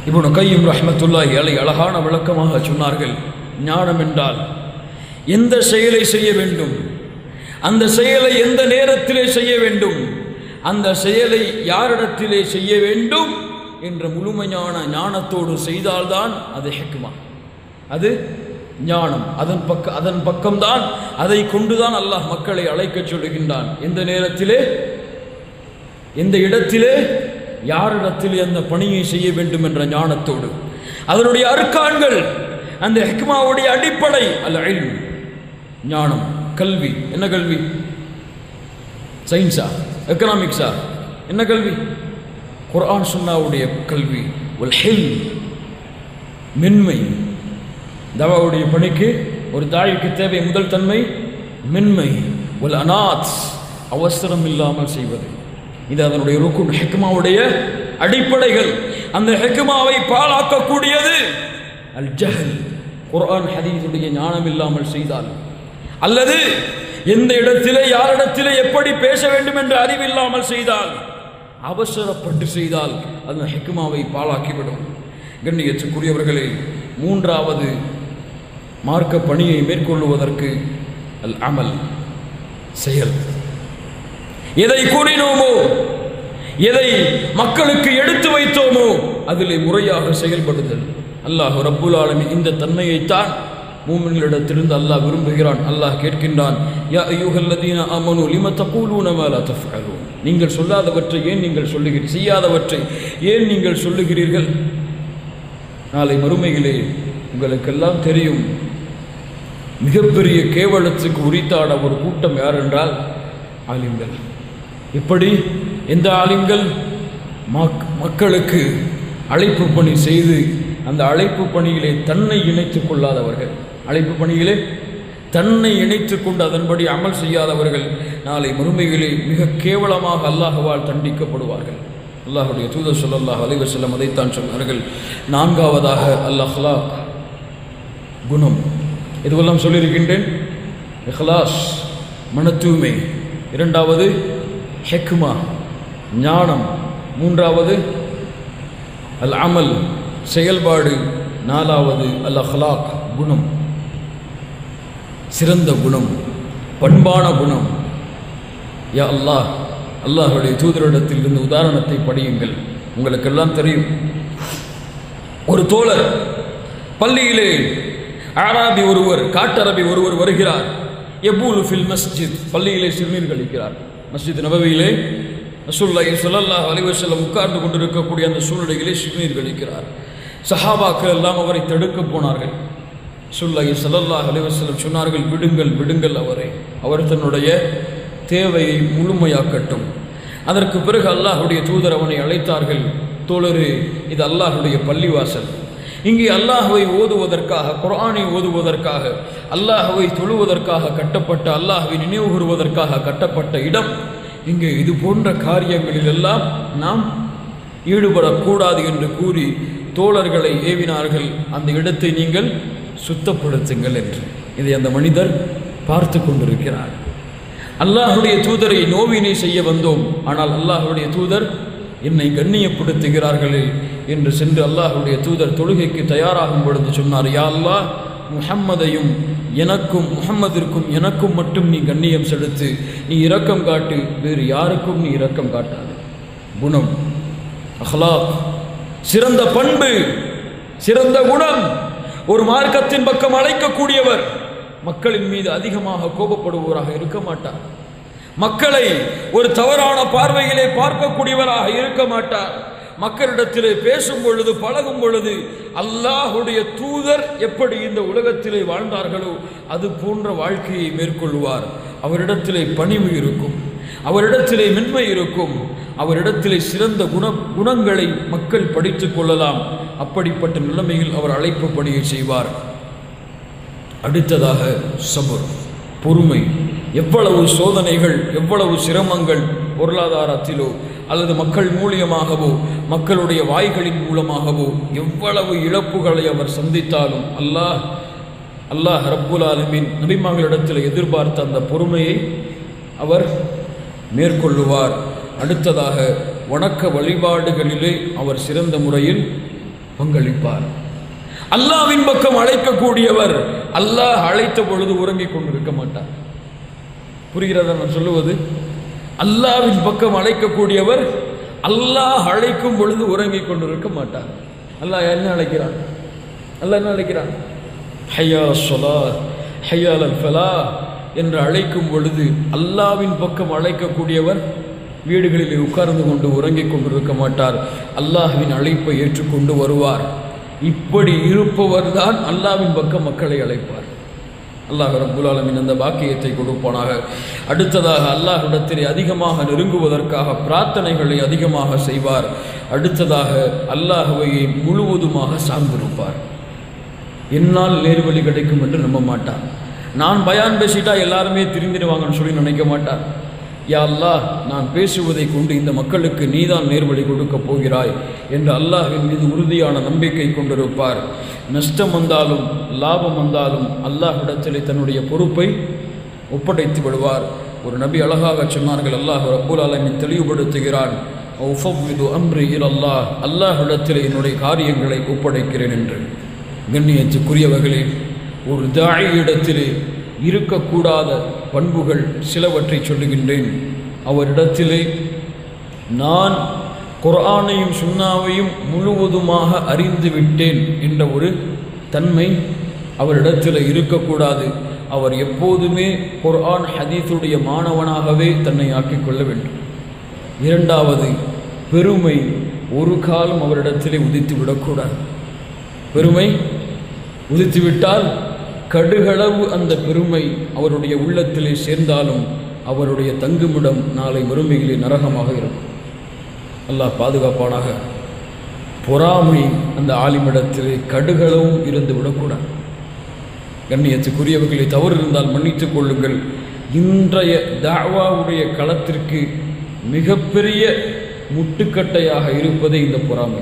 இப்னு கய்யிம் ரஹ்மத்துல்லாஹி அலைஹி அழகான விளக்கமாக சொன்னார்கள். ஞானம் என்றால் எந்த செயலை செய்ய வேண்டும், அந்த செயலை எந்த நேரத்திலே செய்ய வேண்டும், அந்த செயலை யாரிடத்திலே செய்ய வேண்டும் என்ற முழுமையான ஞானத்தோடு செய்தால்தான் அது ஹிக்மா, அது ஞானம். அதன் பக்கம்தான், அதை கொண்டுதான் அல்லாஹ் மக்களை அழைக்க சொல்லுகின்றான். எந்த நேரத்திலே, எந்த இடத்திலே, யாரிடத்தில் அந்த பணியை செய்ய வேண்டும் என்ற ஞானத்தோடு. அதனுடைய அர்க்கான்கள், அந்த ஹிக்மாவுடைய அடிப்படை அல் இல்ம், ஞானம், கல்வி. என்ன கல்வி? சயின்ஸா, எக்கனாமிக்ஸா? என்ன கல்வி? குர்ஆன் சுன்னாவுடைய கல்வி. வல் ஹில்ம், மென்மை. தவாவுடைய பணிக்கு ஒரு தாய்க்கு தேவை முதல் தன்மை மென்மை. வல் அனாத், அவசரம் இல்லாமல் செய்வது. இது அதனுடைய ருக்குன், ஹிக்மாவுடைய அடிப்படைகள். அந்த ஹிக்மாவை பாழாக்கக்கூடியது அல் ஜஹல், குர்ஆன் ஹதீஸுடைய ஞானம் இல்லாமல் செய்தால், அல்லது எந்த இடத்திலே யாரிடத்திலே எப்படி பேச வேண்டும் என்ற அறிவில்லாமல் செய்தால், அவசரப்பட்டு செய்தால் அந்த ஹிக்மாவை பாழாக்கிவிடும். கண்ணியத்துக்குரியவர்களே, மூன்றாவது மார்க்க பணியை மேற்கொள்வதற்கு அல் அமல், செயல். எதை கூறினோமோ, எதை மக்களுக்கு எடுத்து வைத்தோமோ அதிலே முறையாக செயல்படுதல். அல்லாஹ் ரப்புல் ஆலமீன் இந்த தன்மையைத்தான் மூமின்களிடத்திலிருந்து அல்லாஹ் விரும்புகிறான். அல்லாஹ் கேட்கின்றான், யா அய்யுஹல்லதீன ஆமனூ லிம தகூலூன மா லா தஃஅலூன். நீங்கள் சொல்லாதவற்றை ஏன் நீங்கள் சொல்லுகிறீர்கள்? செய்யாதவற்றை ஏன் நீங்கள் சொல்லுகிறீர்கள்? நாளை மறுமையிலே உங்களுக்கெல்லாம் தெரியும், மிகப்பெரிய கேவலத்துக்கு உரித்தாட ஒரு கூட்டம் யார் என்றால் ஆலிம்கள். இப்படி எந்த ஆலிம்கள்? மக்களுக்கு அழைப்பு பணி செய்து அந்த அழைப்பு பணியிலே தன்னை இணைத்துக் கொள்ளாதவர்கள், அழைப்பு பணியிலே தன்னை இணைத்துக் கொண்டு அதன்படி அமல் செய்யாதவர்கள் நாளை மறுமையிலே மிக கேவலமாக அல்லாஹ்வால் தண்டிக்கப்படுவார்கள். அல்லாஹுடைய தூதர் ஸல்லல்லாஹு அலைஹி வஸல்லம் அதைத்தான் சொன்னார்கள். நான்காவதாக அல் அக்லாக், குணம். இதுவெல்லாம் சொல்லியிருக்கின்றேன். இஹ்லாஸ், மன தூய்மை. இரண்டாவது ஹிக்மா, ஞானம். மூன்றாவது அல் அமல், செயல்பாடு. நாலாவது அல் அக்லாக், குணம், சிறந்த குணம், பண்பான குணம். யா அல்லாஹ், அல்லாஹுடைய தூதரிடத்தில் இருந்து உதாரணத்தை படியுங்கள். உங்களுக்கெல்லாம் தெரியும், ஒரு தோழர் பள்ளியிலே ஆராபி ஒருவர், காட்டரபி ஒருவர் வருகிறார். யபூலு ஃபில் மஸ்ஜித், பள்ளியிலே சிறுநீர் கழிக்கிறார். மஸ்ஜித் நபவியிலே ரசூலுல்லாஹி ஸல்லல்லாஹு அலைஹி வஸல்லம் உட்கார்ந்து கொண்டிருக்கக்கூடிய அந்த சூழ்நிலையிலே சிறுநீர் கழிக்கிறார். சஹாபாக்கள் எல்லாம் அவரை தடுக்க போனார்கள். ரசூலுல்லாஹி ஸல்லல்லாஹு அலைஹி வஸல்லம் சொன்னார்கள், விடுங்கள் விடுங்கள் அவரை, அவர் தன்னுடைய தேவையை முழுமையாக்கட்டும். அதற்கு பிறகு அல்லாஹுடைய தூதர் அவனை அழைத்தார்கள். தோழரே, இது அல்லாஹுடைய பள்ளிவாசல். இங்கே அல்லாஹ்வை ஓதுவதற்காக, குர்ஆனை ஓதுவதற்காக, அல்லாஹ்வை தொழுவதற்காக கட்டப்பட்ட, அல்லாஹ்வை நினைவு கூறுவதற்காக கட்டப்பட்ட இடம். இங்கே இது போன்ற காரியங்களில் எல்லாம் நாம் ஈடுபடக்கூடாது என்று கூறி தோழர்களை ஏவினார்கள். அந்த இடத்தை நீங்கள் சுத்தப்படுத்துங்கள் என்று. இதை அந்த மனிதர் பார்த்து கொண்டிருக்கிறார். அல்லாஹுடைய தூதரை நோவினை செய்ய வந்தோம், ஆனால் அல்லாஹுடைய தூதர் என்னை கண்ணியப்படுத்துகிறார்களே என்று சென்று அல்லாஹுடைய தூதர் தொழுகைக்கு தயாராகும் பொழுது சொன்னார், யா அல்லாஹ், முஹம்மதையும் எனக்கும் முஹம்மதிற்கும் எனக்கும் மட்டும் நீ கண்ணியம் செலுத்து, நீ இரக்கம் காட்டு, வேறு யாருக்கும் நீ இரக்கம் காட்டாது. குணம், அஹ்லாக், சிறந்த பண்பு, சிறந்த குணம். ஒரு மார்க்கத்தின் பக்கம் அழைக்கக்கூடியவர் மக்களின் மீது அதிகமாக கோபப்படுபவராக இருக்க மாட்டார். மக்களை ஒரு தவறான பார்வையிலே பார்க்கக்கூடியவராக இருக்க மாட்டார். மக்களிடத்திலே பேசும் பொழுது, பழகும் பொழுது அல்லாஹுடைய தூதர் எப்படி இந்த உலகத்திலே வாழ்ந்தார்களோ அது போன்ற வாழ்க்கையை மேற்கொள்வார். அவரிடத்திலே பணிவு இருக்கும், அவரிடத்திலே மென்மை இருக்கும், அவரிடத்திலே சிறந்த குணங்களை மக்கள் படித்துக் கொள்ளலாம். அப்படிப்பட்ட நிலைமையில் அவர் அழைப்பு பணியை செய்வார். அடுத்ததாக சபர், பொறுமை. எவ்வளவு சோதனைகள், எவ்வளவு சிரமங்கள் பொருளாதாரத்திலோ அல்லது மக்கள் மூலியமாகவோ மக்களுடைய வாய்களின் மூலமாகவோ எவ்வளவு இழப்புகளை அவர் சந்தித்தாலும் அல்லாஹ் ரப்புல் ஆலமீன் நபிமார்களிடத்தில் எதிர்பார்த்த அந்த பொறுமையை அவர் மேற்கொள்ளுவார். அடுத்ததாக வணக்க வழிபாடுகளிலே அவர் சிறந்த முறையில் பங்களிப்பார். அல்லாஹ்வின் பக்கம் அழைக்கக்கூடியவர் அல்லாஹ் அழைத்த பொழுது உறங்கிக் கொண்டிருக்க மாட்டார். புரிகிறதா நான் சொல்லுவது? அல்லாஹ்வின் பக்கம் அழைக்கக்கூடியவர் அல்லாஹ் அழைக்கும் பொழுது உறங்கிக் கொண்டிருக்க மாட்டார். அல்லாஹ் என்ன அழைக்கிறான்? அல்லாஹ் என்ன அழைக்கிறான்? ஹய்யா ஸலாத், ஹய்யா அல் ஃபலாஹ் என்று அழைக்கும் பொழுது அல்லாஹ்வின் பக்கம் அழைக்கக்கூடியவர் வீடுகளில் உட்கார்ந்து கொண்டு உறங்கிக் கொண்டிருக்க மாட்டார். அல்லாஹ்வின் அழைப்பை ஏற்றுக்கொண்டு வருவார். இப்படி இருப்பவர் தான் அல்லாஹ்வின் பக்கம் மக்களை அழைப்பார். அல்லாஹ் ரப்புல் ஆலமீன் அந்த பாக்கியத்தை கொடுப்பானாக. அடுத்ததாக அல்லாஹ்விடத்திலே அதிகமாக நெருங்குவதற்காக பிரார்த்தனைகளை அதிகமாக செய்வார். அடுத்ததாக அல்லாஹ்வையை முழுவதுமாக சார்ந்திருப்பார். என்னால் நேர்வழி கிடைக்கும் என்று நம்ப மாட்டார். நான் பயான் பேசிட்டா எல்லாருமே திருந்திடுவாங்கன்னு சொல்லி நினைக்க மாட்டார். யா அல்லாஹ், நான் பேசுவதை கொண்டு இந்த மக்களுக்கு நீதான் நேர்வழி கொடுக்கப் போகிறாய் என்று அல்லாஹ்வின் மீது உறுதியான நம்பிக்கை கொண்டிருப்பார். நஷ்டம் வந்தாலும் லாபம் வந்தாலும் அல்லாஹ்விடத்திலே தன்னுடைய பொறுப்பை ஒப்படைத்து விடுவார். ஒரு நபி அழகாக சொன்னார்கள், அல்லாஹ் ரப்புல் ஆலமீன் தெளிவுபடுத்துகிறான், அல்லாஹ்விடத்திலே என்னுடைய காரியங்களை ஒப்படைக்கிறேன் என்று. கண்ணியத்துக்குரியவர்களே, ஒரு தாயிடத்திலே இருக்கக்கூடாத பண்புகள் சிலவற்றை சொல்லுகின்றேன். அவரிடத்திலே நான் குர்ஆனையும் சுன்னாவையும் முழுவதுமாக அறிந்து விட்டேன் என்ற ஒரு தன்மை அவரிடத்தில் இருக்கக்கூடாது. அவர் எப்போதுமே குர்ஆன் ஹதீஸுடைய மாணவனாகவே தன்னை ஆக்கிக்கொள்ள வேண்டும். இரண்டாவது, பெருமை ஒரு காலம் அவரிடத்திலே உதித்து விடக்கூடாது. பெருமை உதித்துவிட்டால் கடுகளவு அந்த பெருமை அவருடைய உள்ளத்திலே சேர்ந்தாலும் அவருடைய தங்குமிடம் நாளை மறுமையிலே நரகமாக இருக்கும். அல்லாஹ் பாதுகாப்பானாக. பொறாமை அந்த ஆலிமிடத்திலே கடுகளவும் இருந்து விடக்கூடாது. கண்ணியத்துக்குரியவர்களை தவறு இருந்தால் மன்னித்துக் கொள்ளுங்கள். இன்றைய தாவாவுடைய களத்திற்கு மிகப்பெரிய முட்டுக்கட்டையாக இருப்பதே இந்த பொறாமை.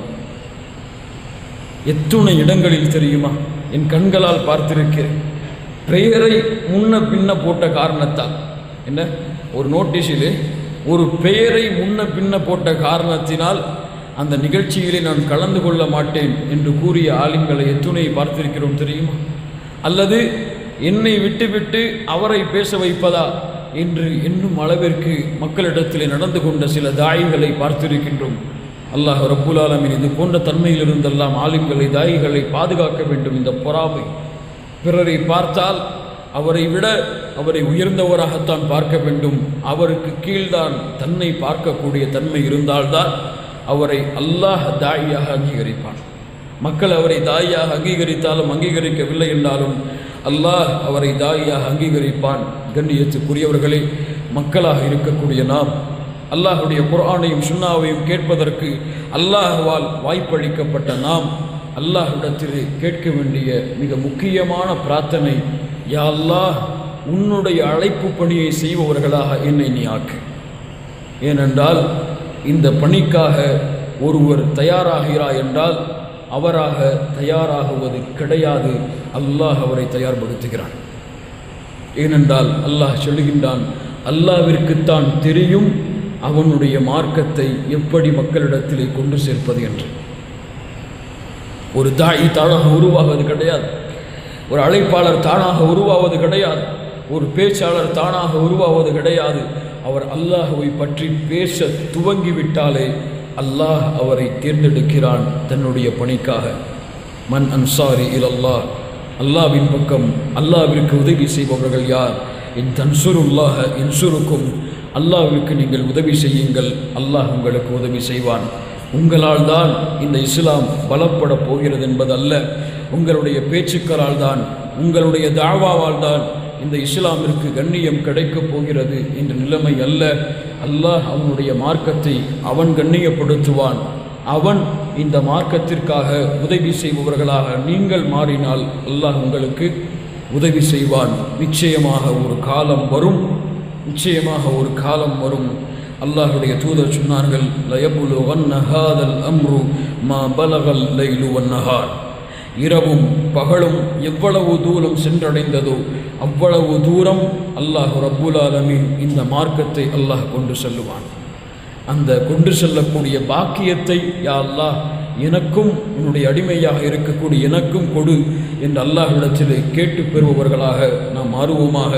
எத்துணை இடங்களில் தெரியுமா, என் கண்களால் பார்த்திருக்கிறேன். பெயரை முன்ன பின்ன போட்ட காரணத்தால், என்ன, ஒரு நோட்டீஸிலே ஒரு பெயரை முன்ன பின்ன போட்ட காரணத்தினால் அந்த நிகழ்ச்சியிலே நான் கலந்து கொள்ள மாட்டேன் என்று கூறிய ஆலிம்களை எத்துணை பார்த்திருக்கிறோம் தெரியுமா? அல்லது என்னை விட்டுவிட்டு அவரை பேச வைப்பதா என்று என்னும் அளவிற்கு மக்களிடத்திலே நடந்து கொண்ட சில தாயிகளை பார்த்திருக்கின்றோம். அல்லாஹ் ரப்புல் ஆலமீன் இது போன்ற தன்மையிலிருந்தெல்லாம் ஆலிம்களை தாயிகளை பாதுகாக்க வேண்டும். இந்த பொறாமை, பிறரை பார்த்தால் அவரை விட அவரை உயர்ந்தவராகத்தான் பார்க்க வேண்டும். அவருக்கு கீழ்தான் தன்னை பார்க்கக்கூடிய தன்மை இருந்தால்தான் அவரை அல்லாஹ் தாயியாக அங்கீகரிப்பான். மக்கள் அவரை தாயாக அங்கீகரித்தாலும் அங்கீகரிக்கவில்லை என்றாலும் அல்லாஹ் அவரை தாயாக அங்கீகரிப்பான். கண்ணியத்துக்குரியவர்களே, மக்களாக இருக்கக்கூடிய நாம் அல்லாஹுடைய குர்ஆனையும் சுன்னாவையும் கேட்பதற்கு அல்லாஹ்வால் வாய்ப்பளிக்கப்பட்ட நாம் அல்லாஹ்விடத்திலே கேட்க வேண்டிய மிக முக்கியமான பிரார்த்தனை, யா அல்லாஹ், உன்னுடைய அழைப்பு பணியை செய்பவர்களாக என்னை நீ ஆக்கு. ஏனென்றால் இந்த பணிக்காக ஒருவர் தயாராகிறார் என்றால் அவராக தயாராகுவது கிடையாது, அல்லாஹ் அவரை தயார்படுத்துகிறான். ஏனென்றால் அல்லாஹ் சொல்லுகின்றான், அல்லாஹ்விற்குத்தான் தெரியும் அவனுடைய மார்க்கத்தை எப்படி மக்களிடத்திலே கொண்டு சேர்ப்பது என்று. ஒரு தாயி தானாக உருவாவது கிடையாது, ஒரு அழைப்பாளர் தானாக உருவாவது கிடையாது, ஒரு பேச்சாளர் தானாக உருவாவது கிடையாது. அவர் அல்லாஹ்வை பற்றி பேச துவங்கிவிட்டாலே அல்லாஹ் அவரை தேர்ந்தெடுக்கிறான் தன்னுடைய பணிக்காக. மன் அன்சாரி இலல்லாஹ், அல்லாஹ்வின் பக்கம் அல்லாஹ்விற்கு உதவி செய்பவர்கள் யார்? இன் தன்சுருல்லாஹ இன்சுருக்கும், அல்லாஹ்விற்கு நீங்கள் உதவி செய்யுங்கள், அல்லாஹ் உங்களுக்கு உதவி செய்வான். உங்களால் தான் இந்த இஸ்லாம் பலப்பட போகிறது என்பதல்ல, உங்களுடைய பேச்சுக்களால் தான், உங்களுடைய தாவாவால் தான் இந்த இஸ்லாமிற்கு கண்ணியம் கிடைக்கப் போகிறது என்ற நிலைமை அல்ல. அல்லாஹ் அவனுடைய மார்க்கத்தை அவன் கண்ணியப்படுத்துவான். அவன் இந்த மார்க்கத்திற்காக உதவி செய்பவர்களாக நீங்கள் மாறினால் அல்லாஹ் உங்களுக்கு உதவி செய்வான். நிச்சயமாக ஒரு காலம் வரும், நிச்சயமாக ஒரு காலம் வரும். அல்லாஹுடைய தூதர் சொன்னார்கள், லயபுலுகன்ன ஹாதல் அம்ரு மா பலகல் லைலு வன்னஹார். இரவும் பகலும் எவ்வளவு தூரம் சென்றடைந்ததோ அவ்வளவு தூரம் அல்லாஹ் ரப்புல் ஆலமீன் இந்த மார்க்கத்தை அல்லாஹ் கொண்டு செல்லுவான். அந்த கொண்டு செல்லக்கூடிய பாக்கியத்தை யா அல்லாஹ் எனக்கும் உன்னுடைய அடிமையாக இருக்கக்கூடிய எனக்கும் கொடு என்று அல்லாஹ்விடத்திலே கேட்டு பெறுபவர்களாக நாம் மாறுவோமாக.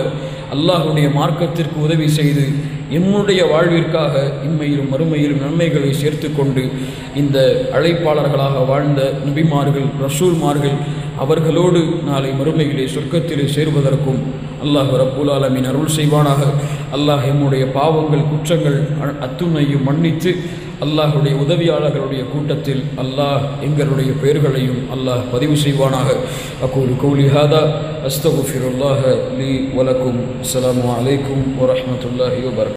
அல்லாஹ்வுடைய மார்க்கத்திற்கு உதவி செய்து என்னுடைய வாழ்விற்காக இம்மையிலும் மறுமையிலும் நன்மைகளை சேர்த்து கொண்டு இந்த அழைப்பாளர்களாக வாழ்ந்த நபிமார்கள், ரசூல்மார்கள் அவர்களோடு நாளை மறுமையிலே சொர்க்கத்திலே சேர்வதற்கும் அல்லாஹ் ரப்புல் ஆலமீன் அருள் செய்வானாக. அல்லாஹ் எம்முடைய பாவங்கள் குற்றங்கள் அத்துணையும் மன்னித்து அல்லாஹுடைய உதவியாளர்களுடைய கூட்டத்தில் அல்லாஹ் எங்களுடைய பெயர்களையும் அல்லாஹ் பதிவு செய்வானாக. அகூலு கௌலி ஹாதா அஸ்தகுஃபிருல்லாஹ லீ வலக்கும். அஸ்ஸலாமு அலைக்கும் வரஹ்மத்துல்லாஹி வபரகாத்துஹு.